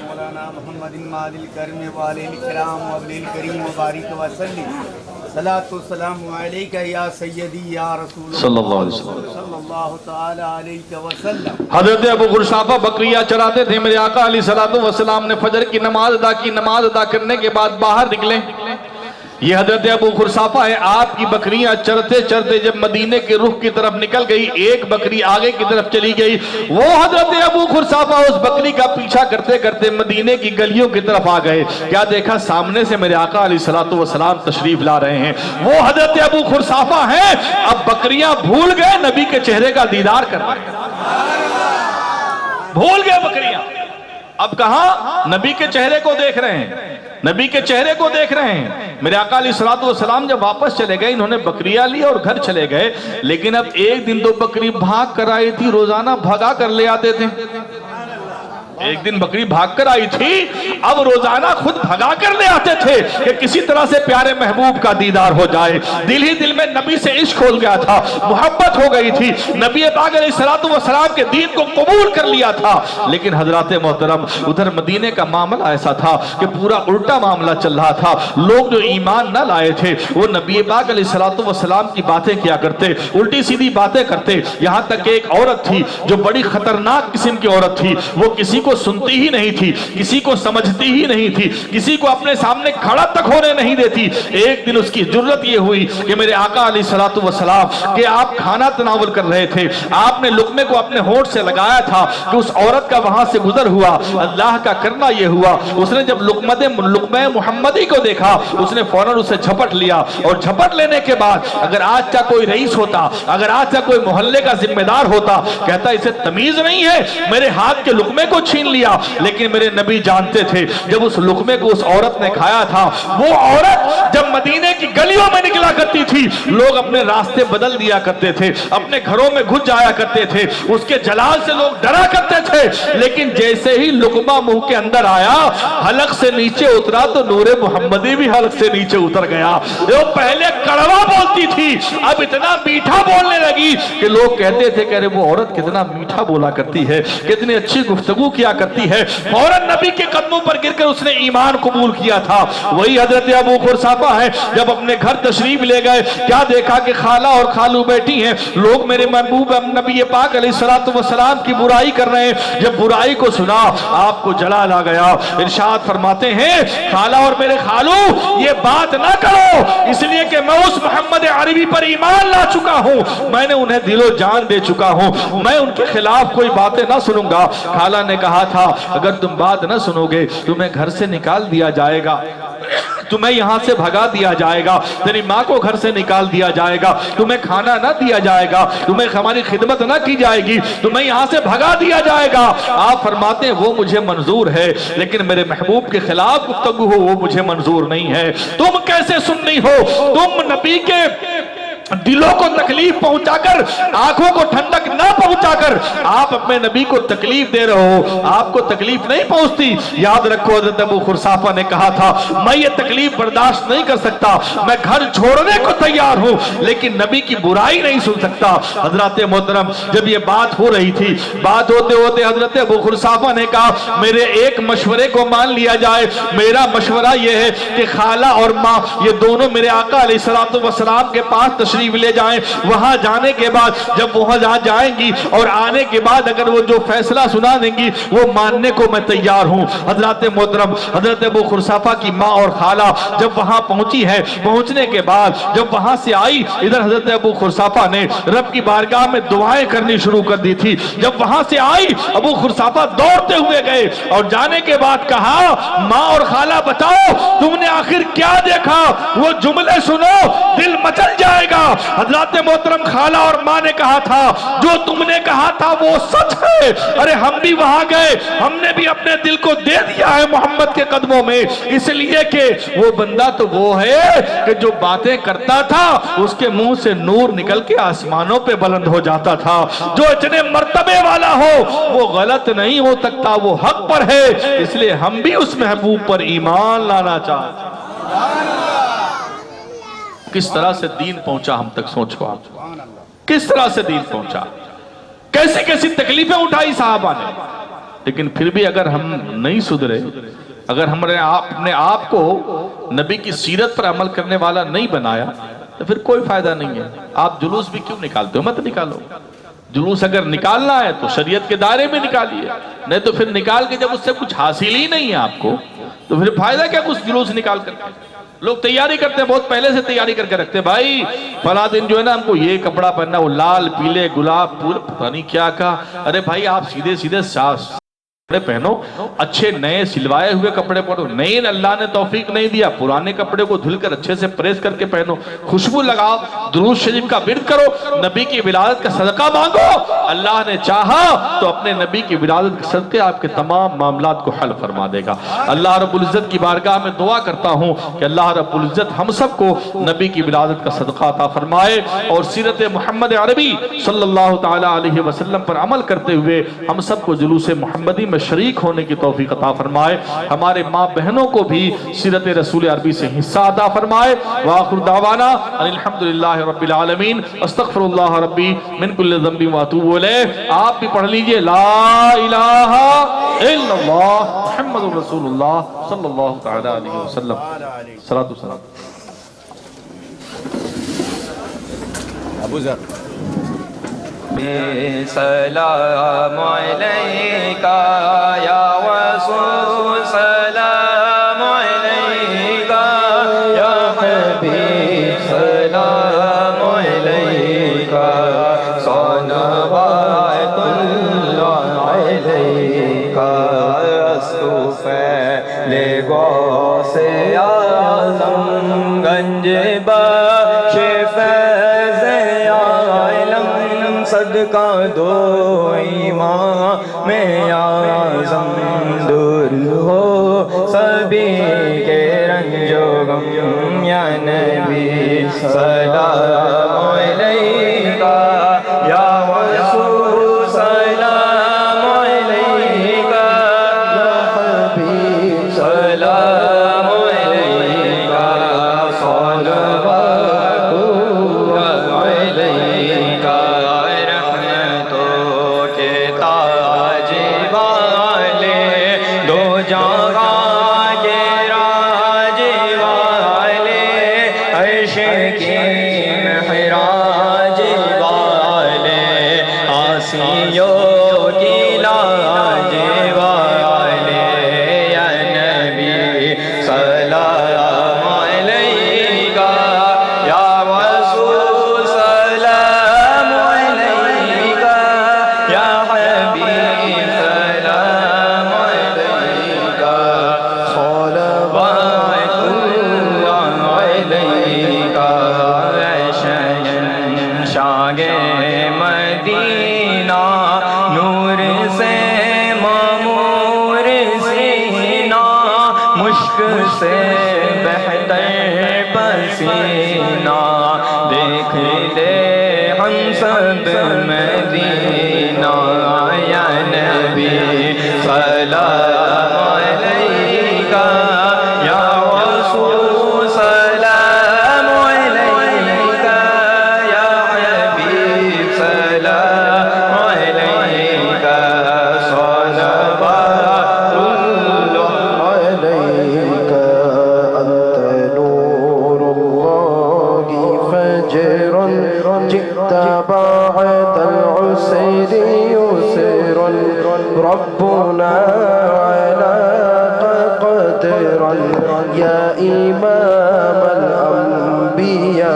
मौलाना मोहम्मदिन मादिल करम वालिल किराम वलिल करीम व बारिक व सल्लिम सलातु सलामु अलैका या सय्यदी या रसूल सल्लल्लाहु अलैहि वसल्लम। सल्लल्लाहु तआला अलैहि वसल्लम। हजरत अबू खुरसाफा बकरियां चराते थे। मेरे आका अलैहिस्सलातु वस्सलाम ने फजर की नमाज अदा की। नमाज अदा करने के बाद बाहर निकले। ये हजरत अबू खुरसाफा है, आपकी बकरियां चरते चरते जब मदीने के रुख की तरफ निकल गई, एक बकरी आगे की तरफ चली गई। वो हजरत अबू खुरसाफा उस बकरी का पीछा करते करते मदीने की गलियों की तरफ आ गए। क्या देखा, सामने से मेरे आका अलैहिस्सलातु वस्सलाम तशरीफ ला रहे हैं। वो हजरत अबू खुरसाफा हैं। अब बकरियां भूल गए नबी के चेहरे का दीदार करना, भूल गए बकरियां। अब कहां नबी के चेहरे को देख रहे हैं, नबी के चेहरे को देख रहे हैं। मेरे आका अलैहिस्सलातु वस्सलाम जब वापस चले गए, इन्होंने बकरियां ली और घर चले गए। लेकिन अब एक दिन तो बकरी भाग कर आई थी, रोजाना भगा कर ले आते थे। एक दिन बकरी भाग कर आई थी, अब रोजाना खुद भगा कर ले आते थे कि किसी तरह से प्यारे महबूब का दीदार हो जाए। दिल ही दिल में नबी से इश्क हो गया था, मोहब्बत हो गई थी, नबी पाक अलैहिस्सलातु वस्सलाम के दीन को कबूल कर लिया था। लेकिन हजरात मोहतरम, उधर मदीने का मामला ऐसा था कि पूरा उल्टा मामला चल रहा था। लोग जो ईमान न लाए थे वो नबी पाक अलैहिस्सलातु वस्सलाम की बातें किया करते, उल्टी सीधी बातें करते। यहां तक कि एक औरत थी जो बड़ी खतरनाक किस्म की औरत थी, वो किसी को को सुनती ही नहीं थी, किसी को समझती ही नहीं थी, किसी को अपने सामने खड़ा तक होने नहीं देती। एक दिन उसकी जरूरत ये हुई कि मेरे आका अलैहिस्सलातु वस्सलाम कि आप खाना तनावुल कर रहे थे, आपने लुकमे को अपने होंठ से लगाया था कि उस औरत का वहां से गुजर हुआ। अल्लाह का करना यह हुआ, उसने जब लुकमे मुहम्मदी को देखा, उसने फौरन उसे झपट लिया। और झपट लेने के बाद अगर आज का कोई रईस होता, अगर आज का कोई मोहल्ले का जिम्मेदार होता, कहता इसे तमीज नहीं है, मेरे हाथ के लुकमे को छीन लिया। लेकिन मेरे नबी जानते थे जब उस लुकमे को उस औरत ने खाया था, वो औरत जब मदीने की गलियों में निकला करती थी, लोग अपने रास्ते बदल दिया करते थे, अपने घरों में घुस जाया करते थे, उसके जलाल से लोग डरा करते थे। लेकिन जैसे ही लुकमा मुंह के अंदर आया, हलक से नीचे उतरा तो नूरे मुहम्मदी भी हलक से नीचे उतर गया। जो पहले कड़वा बोलती थी, अब इतना मीठा बोलने लगी कि लोग कहते थे कि अरे वो औरत कितना मीठा बोला करती है, कितनी अच्छी गुफ्तगू किया करती है। फौरन नबी के कदमों पर गिरकर उसने ईमान कबूल किया था। वही हजरत अबू खुरसाफा है, जब अपने घर तशरीफ ले गए, क्या देखा कि खाला और खालू बैठी हैं, लोग मेरे महबूब नबी पाक अलैहिस्सलातु वस्सलाम की बुराई कर रहे हैं। जब बुराई को सुना, आपको जलाल आ गया। इरशाद फरमाते हैं, खाला और मेरे खालू ये बात ना करो, इसलिए कि मैं उस मोहम्मद अरबी पर ईमान ला चुका हूं, मैंने उन्हें दिलो जान दे चुका हूं, मैं उनके खिलाफ कोई बातें ना सुनूंगा। खाला ने कहा था, अगर तुम बात ना सुनोगे तुम्हें घर से निकाल दिया जाएगा, तुम्हें यहां से भगा दिया जाएगा, तेरी माँ को घर से निकाल दिया जाएगा, तुम्हें खाना ना दिया जाएगा, तुम्हें हमारी खिदमत ना की जाएगी, तुम्हें यहां से भगा दिया जाएगा। आप फरमाते हैं वो मुझे मंजूर है, लेकिन मेरे महबूब के खिलाफ गुफ्तगू हो वो मुझे मंजूर नहीं है। तुम कैसे सुननी हो, तुम नबी के दिलों को तकलीफ पहुंचाकर, आंखों को ठंडक ना पहुंचाकर आप अपने नबी को तकलीफ दे रहे हो, आपको तकलीफ नहीं पहुंचती। याद रखो, हज़रत अबू खुरसाफा ने कहा था, मैं ये तकलीफ बर्दाश्त नहीं कर सकता, मैं घर छोड़ने को तैयार हूं, लेकिन नबी की बुराई नहीं सुन सकता। हजरत मोहतरम, जब ये बात हो रही थी, बात होते होते हजरत अबू खुरसाफा ने कहा, मेरे एक मशवरे को मान लिया जाए। मेरा मशवरा यह है कि खाला और माँ ये दोनों मेरे आका अलैहिस्सलातु वस्सलाम के पास तशरीफ ले जाएं। वहां जाने के बाद जब वहां जाएंगी और आने के बाद अगर वो जो फैसला सुना देंगी वो मानने को मैं तैयार हूं। हजरत मोहतरम, हजरत अबू खुरसाफा की माँ और खाला जब वहां पहुंची है, पहुंचने के बाद जब वहां से आई, इधर हजरत अबू खुरसाफा ने रब की बारगाह में दुआएं करनी शुरू कर दी थी। जब वहां से आई, अबू खुरसाफा दौड़ते हुए गए और जाने के बाद कहा, माँ और खाला बताओ तुमने आखिर क्या देखा, वो जुमले सुनो, दिल मचल जाएगा। हजरत मोहतरम खाला और माँ ने कहा था, जो तुमने कहा था वो सच है। अरे हम भी वहां गए, हमने भी अपने दिल को दे दिया है मोहम्मद के कदमों में, इसलिए कि वो बंदा तो वो है कि जो बातें करता था उसके मुंह से नूर निकल के आसमानों पे बुलंद हो जाता था। जो इतने मर्तबे वाला हो वो गलत नहीं हो सकता, वो हक पर है, इसलिए हम भी उस महबूब पर ईमान लाना चाहते। किस तरह से दीन पहुंचा हम तक, सोचो आप, किस तरह से दीन पहुंचा, कैसी कैसी तकलीफें उठाई साहबा ने। लेकिन फिर भी अगर हम नहीं सुधरे, अगर हमने अपने आप को नबी की सीरत पर अमल करने वाला नहीं बनाया, तो फिर कोई फायदा नहीं है। आप जुलूस भी क्यों निकालते हो, मत निकालो। जुलूस अगर निकालना है तो शरीयत के दायरे में निकालिए, नहीं तो फिर निकाल के जब उससे कुछ हासिल ही नहीं है आपको, तो फिर फायदा क्या कुछ जुलूस निकाल कर। लोग तैयारी करते हैं, बहुत पहले से तैयारी करके रखते हैं, भाई फला दिन जो है ना हमको ये कपड़ा पहनना, वो लाल पीले गुलाब पूरा पता नहीं क्या का। अरे भाई आप सीधे सीधे कपड़े पहनो, अच्छे नए सिलवाए हुए कपड़े पहनो। नए अल्लाह ने तौफीक नहीं दिया, पुराने कपड़े को धुलकर अच्छे से प्रेस करके पहनो, खुशबू लगाओ, दुरूद शरीफ का विर्द करो, नबी की विलादत का सदका मांगो। अल्लाह ने चाहा तो अपने नबी की विलादत के सदके आपके तमाम मामलात को हल फरमा देगा। अल्लाह रब्बुल इज्जत की बारगाह में दुआ करता हूँ कि अल्लाह रब्बुल इज्जत हम सबको नबी की विलादत का सदका अता फरमाए और सीरत मोहम्मद अरबी सल्लल्लाहु तआला अलैहि वसल्लम पर अमल करते हुए हम सबको जुलूस मोहम्मदी में शरीक होने की तौफीक अता फरमाए। हमारे माँ बहनों को भी सीरत रसूल अरबी से हिस्सा अता फरमाए। व आखिर दावाना अल्हम्दुलिल्लाहि रब्बिल आलमीन, अस्तगफिरुल्लाह रब्बी मिन कुल्लि ज़ंबि व अतूबु इलैह। आप भी पढ़ लीजिए ला इलाहा इल्लल्लाह मुहम्मदुर रसूलुल्लाह सल्लल्लाहु तआला अलैहि वसल्लम। सलातु सलाम। अबू ज़र सलाम अलैका या रसूल सलाम अलैका या हबीब सलाम अलैका सलवातुल्लाह अलैका अस्तुफ़ैले गौसे आज़म गंज बख्शे फैज़े आलम सदका दो इमाम आज़म दूर हो सभी के रंजो गम या नबी सलाम अलैका या रसूल सलाम अलैका या हबीब सलाम अलैका सलवातुल्लाह अलैका रहमतों के ताज वाले दो जहां के राज वाले अर्श की महराज वाले आसियों की लाज वाले या नबी सलाम अलैका या रसूल सलाम अलैका या हबीब सलाम अलैका सलवातुल्लाह अलैका शहंशाह मदीना नूर से मामूर सीना मुश्क से बेहतर पसीना देख ले हम सब मदीना या नबी सलाम अलैका या रसूल सलाम अलैका या हबीब सलाम अलैका सलवातुल्लाह अलैका अंत नूरुल्लाहि फजरन जिता बअदल उसरि युसरन रब्बुना अला क़दरन या इमामल अंबिया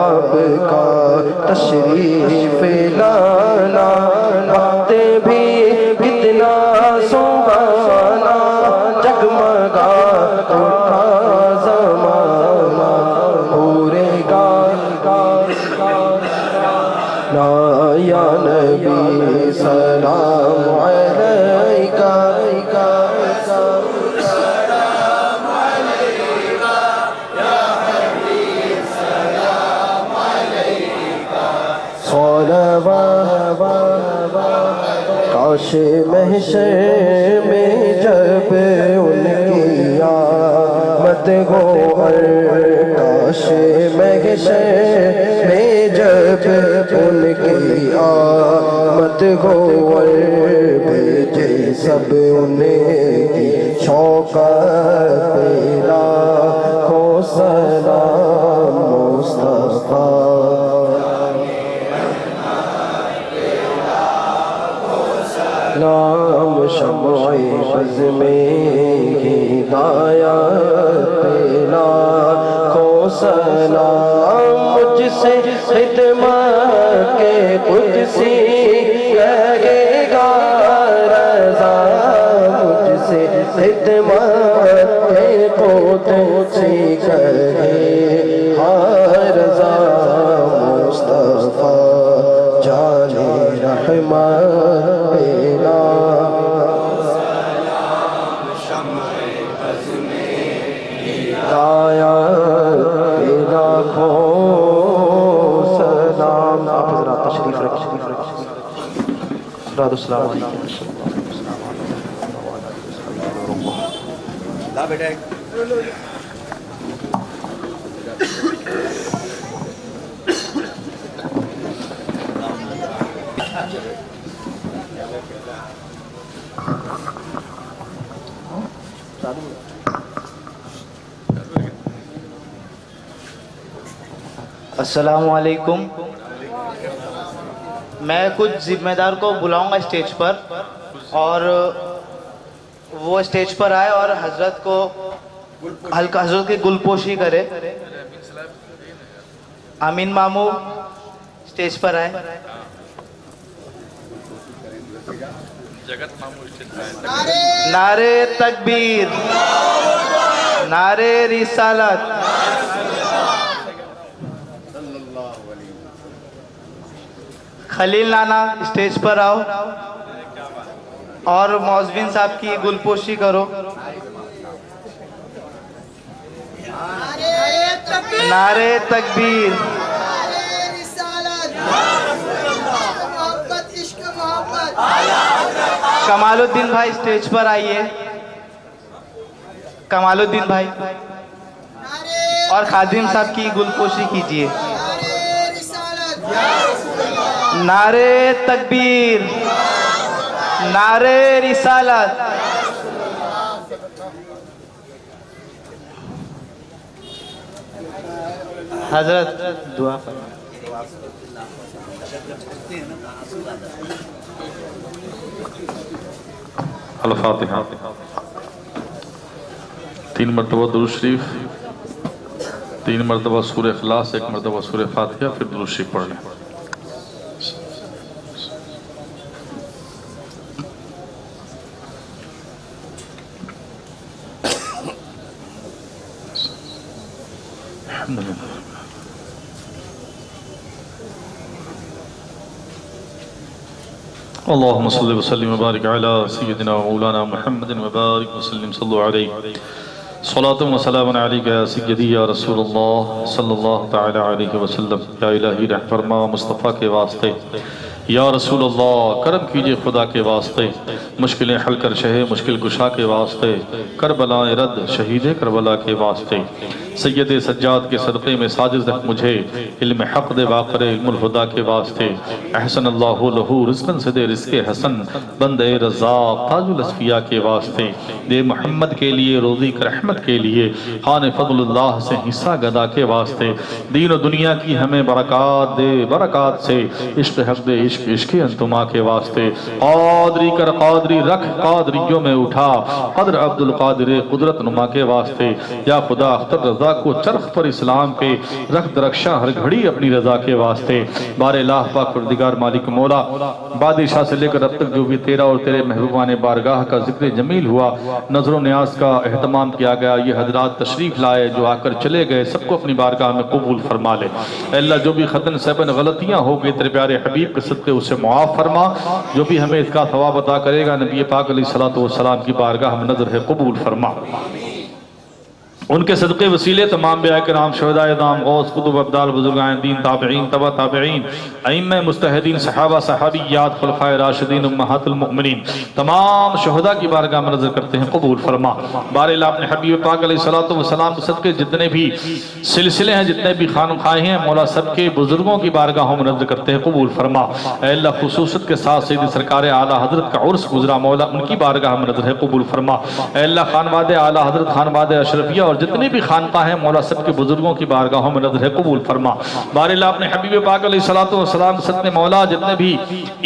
आपका तशरीफ लाना वक्त भी कितना सुहाना जगमगा उठा ज़माना पूरे ना या नबी सलाम अलैका काश महशर में जब उनकी आमद हो काश महशर में जब उनकी आमद हो भेजे सब उनकी शौकत पेला को सलाम मुस्तफा नाम शम्ए बज़ में हिदायत पेला को सलाम मुझसे खिदमत के कुदसी कहेगा रज़ा मुझसे खिदमत के कुदसी कहेगा रज़ा मुस्तफा जाने रहमत आया तेरा खो सलाम। आप हज़रात तशरीफ रखिए। अस्सलाम वालेकुम। ला बेटा अस्सलामुअलैकुम। मैं कुछ जिम्मेदार को बुलाऊंगा स्टेज पर और वो स्टेज पर आए और हजरत को हल्का हजरत की गुलपोशी करे। अमीन मामू स्टेज पर आए। नारे तकबीर, नारे रिसालत। खलील नाना स्टेज पर आओ और मौजविन साहब की गुलपोशी करो। नारे तकबीर, नारे रिसालत, मोहब्बत इश्क मोहब्बत। कमालुद्दीन भाई स्टेज पर आइए। कमालुद्दीन भाई नारे और खादिम साहब की गुलपोशी कीजिए। नारे रिसालत, नारे तकबीर, नारे रिसालत। हजरत दुआ अल-फातिहा। 3 मरतबा दुरूद शरीफ, 3 मरतबा सूरह इखलास, 1 मरतबा सूरह फातिहा, फिर दुरूद शरीफ पढ़ लें। अल्लाहुम्मा सल्लि व सल्लिम व बारिक अला सय्यिदिना व मौलाना मुहम्मदिन व बारिक व सल्लिम सल्लु अलैहि सलातु व सलामुन अलैका या सय्यदी या रसूलल्लाह सल्लल्लाहु तआला अलैहि व सल्लम। या इलाही रहम फरमा मुस्तफ़ा के वास्ते, या रसूल अल्लाह करम कीजिए खुदा के वास्ते, मुश्किलें हल कर शहे मुश्किल कुशा के वास्ते, करबलाए रद्द शहीद करबला के वास्ते, सैयद सज्जाद के सदक़े में साजिद रख मुझे, इल्म हक़ दे वाक़िर इल्मुल हुदा के वास्ते, अहसन अल्लाहु लहू रिज़्क़न से दे रिज़्क़े हसन, बंदे रज़्ज़ाक़ ताजुल अस्फ़िया के वास्ते, दे मोहम्मद के लिए रोज़ी कर रहमत के लिए, खान फ़ज़लुल्लाह से हिस्सा गदा के वास्ते, दीन और दुनिया की हमें बरक़ात दे, बरक़ात से इश्क़ हक़ दे, इश्क़ इश्क़ अंतुमा के वास्ते, क़ादरी कर क़ादरी रख क़ादरियों में उठा, क़द्र अब्दुल क़ादिर क़ुदरत नुमा के वास्ते, या खुदा अख्तर रज़ा को चरख पर इस्लाम के रख दरख्शां हर घड़ी अपनी रजा के वास्ते। बारे लाह पाक परदिगार मालिक मौला, बादशाह से लेकर अब तक जो भी तेरा और तेरे महबूबान बारगाह का जिक्र जमील हुआ, नजर न्याज का एहतमाम किया गया, ये हजरात तशरीफ लाए जो आकर चले गए, सबको अपनी बारगाह में कबूल फरमा ले। अल्लाह जो भी खतन सबन गलतियां हो गई तेरे प्यारे हबीब के सदक़े उसे मुआफ़ फरमा, जो भी हमें इसका सवाब अता करेगा नबी पाक अलैहिस्सलातु वस्सलाम की बारगाह में नजर है कबूल फरमा। उनके सदक़े वसीले तमाम बिया कराम शहदाए दाम गौस कुतुब अब्दाल बुजुर्गान दीन ताबिईन तबा ताबिईन अइम्मा मुस्तहिदीन सहाबा सहाबियात खुलफाए राशिदीन उम्महातुल मुमिनीन तमाम शहदा की बारगाह में नजर करते हैं कबूल फरमा। बारिल अपने हबीब पाक अलैहिस्सलातु वस्सलाम के सदक़े जितने भी सिलसिले हैं, जितने भी खानखाएं हैं, मौला सबके बुजुर्गों की बारगाहों में नजर करते हैं कबूल फरमा। अल्लाह खुसूसत के साथ सैयद सरकार आला हजरत का उर्स गुजरा, मौला उनकी बारगाह में नजर है कबूल फरमा। अल्लाह खानवादे आला हजरत खानवादे अशरफिया और जितने भी खानका हैं, मौला सबके बुजुर्गों की बारगाहों में नजर है कबूल फरमा। बारिल्लाह अपने हबीब पाक अलैहिस्सलातु वस्सलाम सदक़े मौला जितने भी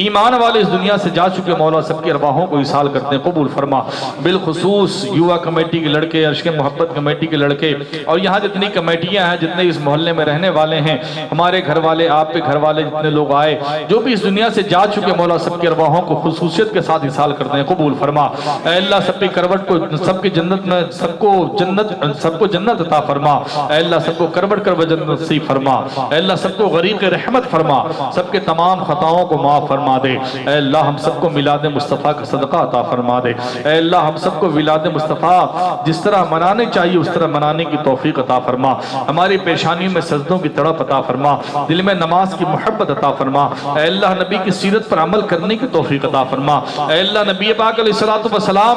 ईमान वाले इस दुनिया से जा चुके, मौला सबकी अरवाहों को इसाल करते हैं कबूल फरमा। बिलखुसूस युवा कमेटी के लड़के, अर्श के मोहब्बत कमेटी के लड़के और यहाँ जितनी कमेटियाँ हैं, जितने इस मोहल्ले में रहने वाले हैं, हमारे घर वाले, आपके घर वाले, जितने लोग आए, जो भी इस दुनिया से जा चुके, मौला सबकी अरवाहों को खुसूसियत के साथ इसाल करते हैं कबूल फरमा। अल्लाह सबकी करवट को, सबकी जन्नत में, सबको जन्नत सबको जन्नत अता फरमा। ऐ अल्लाह सबको करबट करबट जन्नत नसीब फरमा। ऐ अल्लाह सबको गरीब रहमत फरमा, सबके तमाम खताओं को माफ फरमा दे। ऐ अल्लाह हम सबको मिलाद मुस्तफ़ा का सदका अता फरमा दे। ऐ अल्लाह हम सबको मिलाद मुस्तफ़ा जिस तरह मनाने चाहिए उस तरह मनाने की तौफीक अता फरमा। हमारी पेशानी में सजदों की तड़प अता फरमा, दिल में नमाज की मोहब्बत अता फरमा। ऐ अल्लाह नबी की सीरत पर अमल करने की तौफीक अता फरमा। ऐ अल्लाह नबी पाक अलैहिस्सलातु वस्सलाम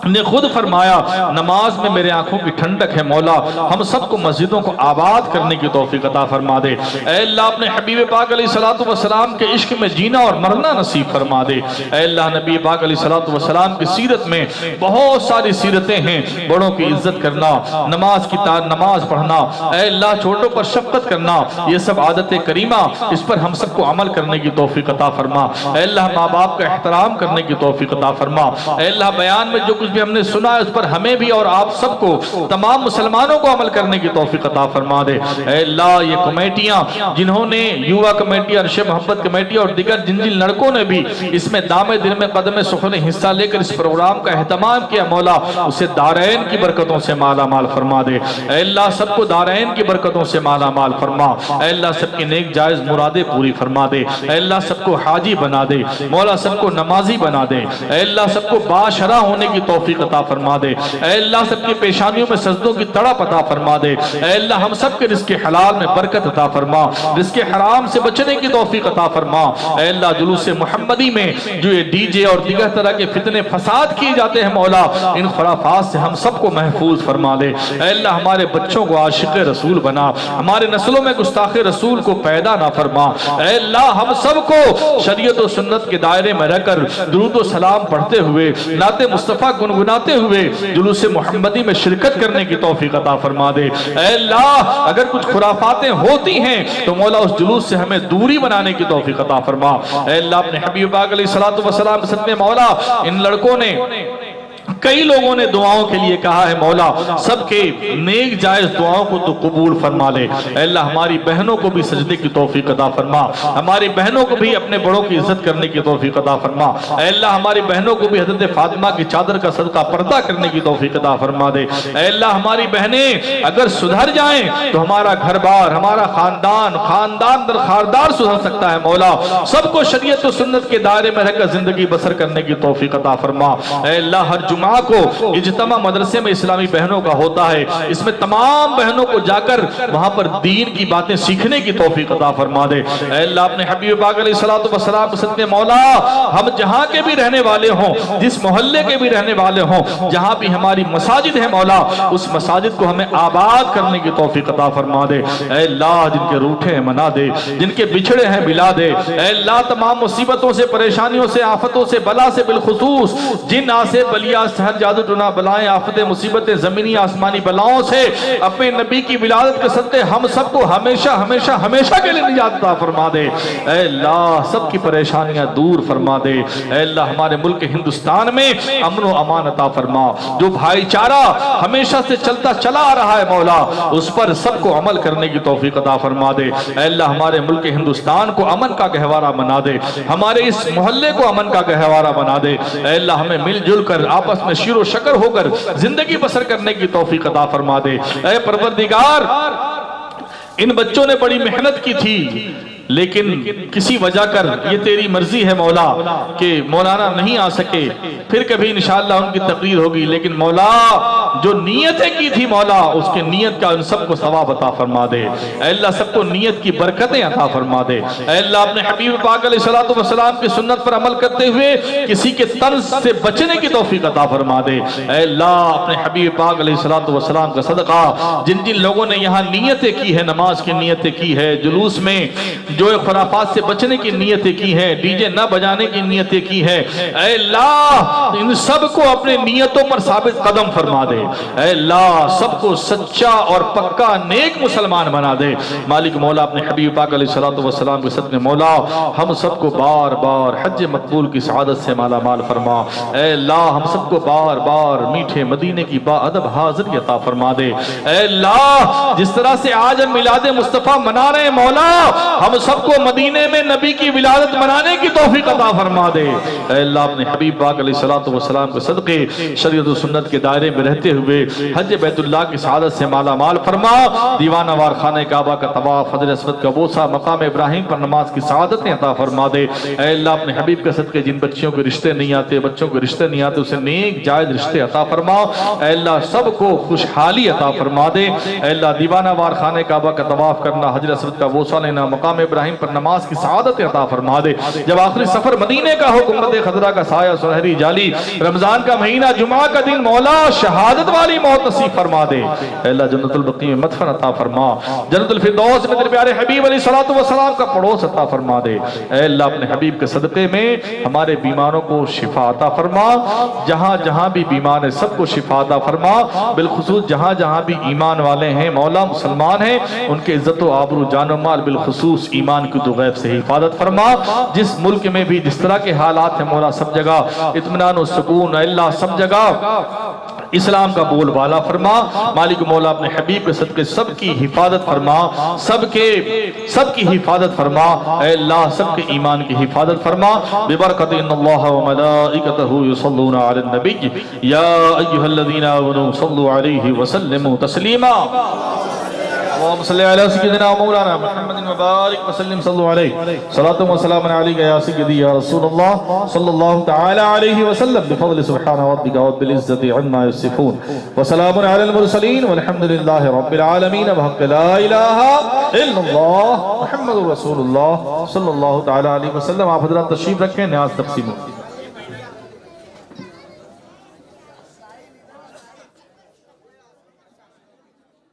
ने खुद फरमाया, नमाज में मेरे आंखों की ठंडक है मौला, हम सबको मस्जिदों को आबाद करने की तौफीक अता फरमा दे। ऐ अल्लाह अपने हबीब पाक अलैहिस्सलातु वस्सलाम के इश्क में जीना और मरना नसीब फरमा दे। ऐ अल्लाह नबी पाक अलैहिस्सलातु वस्सलाम की सीरत में बहुत सारी सीरतें हैं, बड़ों की इज्जत करना, नमाज पढ़ना, ऐ अल्लाह छोटों पर शफकत करना, ये सब आदत करीमा, इस पर हम सबको अमल करने की तौफीक अता फरमा। ऐ अल्लाह माँ बाप का एहतराम करने की तौफीक अता फरमा। ऐ अल्लाह बयान में जो कुछ भी हमने सुना है उस पर हमें भी और आप सबको तमाम मुसलमानों को अमल करने की तौफीक अता फरमा दे। ऐ अल्लाह ये कमेटियां जिन्होंने युवा कमेटी, अरशे मोहब्बत कमेटी और दिगर जिन जिन लड़कों ने भी इसमें दामे दिल में कदम सुखने हिस्सा लेकर इस प्रोग्राम का एहतमाम किया, मौला उसे दारैन की बरकतों से माला माल फरमा दे। ऐ अल्लाह सबको दारैन की बरकतों से माला माल फरमा। ऐ अल्लाह सबकी नेक जायज मुरादे पूरी फरमा दे। ऐ अल्लाह सबको हाजी बना दे, मौला सबको नमाजी बना दे। ऐ अल्लाह सबको बाशरा होने की तौफीक अता फरमा दे। ऐ अल्लाह सबकी पेशानियों में सजदों की तड़प अता फरमा दे। ऐ अल्लाह हम सबके रिज़्क़े हलाल में बरकत अता फरमा, रिज़्क़े हराम से बचने की तौफीक अता फरमा। ऐ अल्लाह जुलूस मुहम्मदी में जो ये डीजे और दिगर तरह के फितने फसाद किए जाते हैं, मौला इन खुराफात से हम सबको महफूज फरमा दे। ऐ अल्लाह हमारे बच्चों को आशिक़ रसूल बना, हमारे नस्लों में गुस्ताख़ रसूल को पैदा ना फरमा। ऐ अल्लाह हम सबको शरीयत और सुन्नत के दायरे में रहकर दुरूद और सलाम पढ़ते हुए, नाते मुस्तफ़ा गुनगुनाते हुए जुलूस मुहम्मदी में शिरकत करने की तौफीक अता फरमा दे। ऐ अल्लाह अगर कुछ खुराफातें होती हैं तो मौला उस जुलूस से हमें दूरी बनाने की तौफीक अता फरमा। ऐ अल्लाह अपने हबीब पाक अलैहिस्सलातु वस्सलाम के सदक़े मौला इन लड़कों ने, कई लोगों ने दुआओं के लिए कहा है, मौला सबके नेक जायज दुआओं को तो कबूल फरमा ले। अल्लाह हमारी बहनों को भी सजदे की तौफीक अता फरमा, हमारी बहनों को भी अपने बड़ों की इज्जत करने की तौफीक अता फरमा। अल्लाह हमारी बहनों को भी हज़रत फातिमा की चादर का सदका पर्दा करने की तौफीक अता फरमा दे। अल्लाह हमारी बहनें अगर सुधर जाएं तो हमारा घर बार, हमारा खानदान दर खानदान सुधर सकता है। मौला सबको शरीयत और सुन्नत के दायरे में रहकर जिंदगी बसर करने की तौफीक अता फरमा। अल्लाह हर जुमा को इज्तिमा मदरसे में इस्लामी बहनों का होता है, इसमें तमाम बहनों को जाकर वहां पर दीन की बातें सीखने की तौफीक अता फरमा दे। अल्लाह अपने हबीब पाक अलैहिस्सलातु वस्सलाम के सदक़े मौला हम जहां के भी रहने वाले हों, जिस मोहल्ले के भी रहने वाले हों, जहां भी हमारी मसाजिद है मौला उस मसाजिद को हमें आबाद करने की तौफीक अता फरमा दे। अल्लाह जिनके रूठे हैं मना दे, जिनके बिछड़े हैं मिला दे। अल्लाह तमाम मुसीबतों से, परेशानियों से, आफतों से, बला से बिलखुसूस जिन आसे बलिया सहर जादू टुना बलाएं आफतें मुसीबतें ज़मीनी आसमानी बलाओं से अपने नबी की विलादत के सदक़े हम सबको हमेशा हमेशा हमेशा के लिए निजात अता फरमा दे। ऐ अल्लाह सबकी परेशानियां दूर फरमा दे। ऐ अल्लाह हमारे मुल्क हिंदुस्तान में अमन व अमान अता फरमा, जो भाईचारा हमेशा से चलता चला आ रहा है मौला उस पर सबको अमल करने की तौफीक अता फरमा दे। ऐ अल्लाह हमारे मुल्क हिंदुस्तान को अमन का गहवारा बना दे, हमारे इस मोहल्ले को अमन का गहवारा बना दे। ऐ अल्लाह हमें मिलजुल कर आपस में शीरो शकर होकर जिंदगी बसर करने की तौफीक अता फरमा दे। ऐ परवरदिगार इन बच्चों ने बड़ी मेहनत की थी, लेकिन किसी वजह कर ये तेरी मर्जी है मौला कि मौलाना नहीं आ सके, फिर कभी इंशाअल्लाह उनकी तकरीर होगी। लेकिन मौला जो नीयतें की थी मौला उसके नीयत का उन सबको सवाब अता फरमा दे। अल्लाह सबको नीयत की बरकतें अता फरमा दे। अल्लाह अपने हबीब पाक अलैहिस्सलातु वस्सलाम की सुन्नत पर अमल करते हुए किसी के तर्ज से बचने की तौफीक अता फरमा दे। अल्लाह अपने हबीब पाक अलैहिस्सलातु वस्सलाम का सदका जिन जिन लोगों ने यहाँ नीयतें की है, नमाज की नीयतें की है, जुलूस में जो खुराफात से बचने की नीयतें की है, डीजे न बजाने की नीयतें की है, अल्लाह इन सबको अपने नीयतों पर साबित कदम फरमा दे। अल्लाह सबको सच्चा और पक्का नेक मुसलमान बना दे। मालिक मौला अपने हबीब पाक अलैहिस्सलातु वस्सलाम के सदक़े मौला हम सबको बार बार हज मकबूल की सआदत से माला माल फरमा। अल्लाह हम सबको बार बार मीठे मदीने की बाअदब हाज़िरी अता फरमा दे। अल्लाह जिस तरह से आज हम मिलाद मुस्तफ़ा मना रहे हैं मौला हम सबको मदीने में नबी की विलादत मनाने की तौफीक अता फरमा दे। अल्लाह अपने हबीब पाक अलैहिस्सलातु वस्सलाम के सदक़े शरीयत और सुन्नत के दायरे में रहते हुए हज बैतुल्लाह की सआदत से माला माल फरमा। दीवाना वार खाने काबा का तवाफ, हजर अस्वद का बोसा, मकाम इब्राहिम पर नमाज की सआदतें अता फरमा दे। ऐ अल्लाह अपने हबीब के सदके जिन बच्चियों के रिश्ते नहीं आते, बच्चों के रिश्ते नहीं आते, उसे नेक जायज रिश्ते अता फरमा। ऐ अल्लाह सबको खुशहाली अता फरमा दे। ऐ अल्लाह दीवाना वार खाने काबा का तवाफ करना, हजर अस्वद का बोसा लेना, मकाम इब्राहिम पर नमाज की सआदतें अता फरमा दे। जब आखिरी सफर मदीने का हो, गुंबद खजरा का साया सुनहरी जाली, रमजान का महीना, जुमा का दिन, मौला शहादत वाली मौत नसीब फरमा दे। ऐ अल्लाह जन्नतुल बकी में मदफन अता फरमा। जन्नतुल फिरदौस में तेरे प्यारे हबीब अलैहिस्सलातु वस्सलाम का पड़ोस अता फरमा दे। ऐ अल्लाह अपने हबीब के सदक़े में हमारे बीमारों को शिफा अता फरमा। जहां जहां भी बीमार है सबको शिफा अता फरमा। बिलखुसूस जहां जहां भी ईमान वाले हैं, मौला मुसलमान हैं, उनके इज्जत व आबरू जानो माल बिलखुसूस ईमान की तो गैब से हिफाजत फरमा। जिस मुल्क में भी जिस तरह के हालात हैं मौला सब जगह इत्मीनान और सुकून, अल्लाह सब जगह इस्लाम का बोलबाला फरमा। मालिक मौला अपने हबीब के सदके सबकी हिफाजत फरमा, सबकी हिफाजत फरमा। ऐ अल्लाह सबके ईमान की हिफाजत फरमा। बिबरकत इन्नल्लाह व मलाइकतहु युसल्लूना अलन नबी या अय्युहल्लज़ीना आमनू सल्लु अलैहि व सल्लिमू तस्लीमा। अल्लाहुम्मा सल्लि अला सय्यिदिना मौलाना मुहम्मदिन व बारिक व सल्लिम सल्लु अलैहि सलातु व सलाम अलैका या सय्यदी या रसूलल्लाह सल्लल्लाहु तआला अलैहि व सल्लम बिफज़्लि सुब्हान रब्बिका रब्बिल इज्जति अम्मा यसिफून व सलामुन अलल मुरसलीन वल्हम्दुलिल्लाहि रब्बिल आलमीन व हक़्क़ ला इलाहा इल्लल्लाह मुहम्मदुर रसूलुल्लाह सल्लल्लाहु तआला अलैहि व सल्लम। आप हज़रात तशरीफ रखें, न्याज़ तक़सीम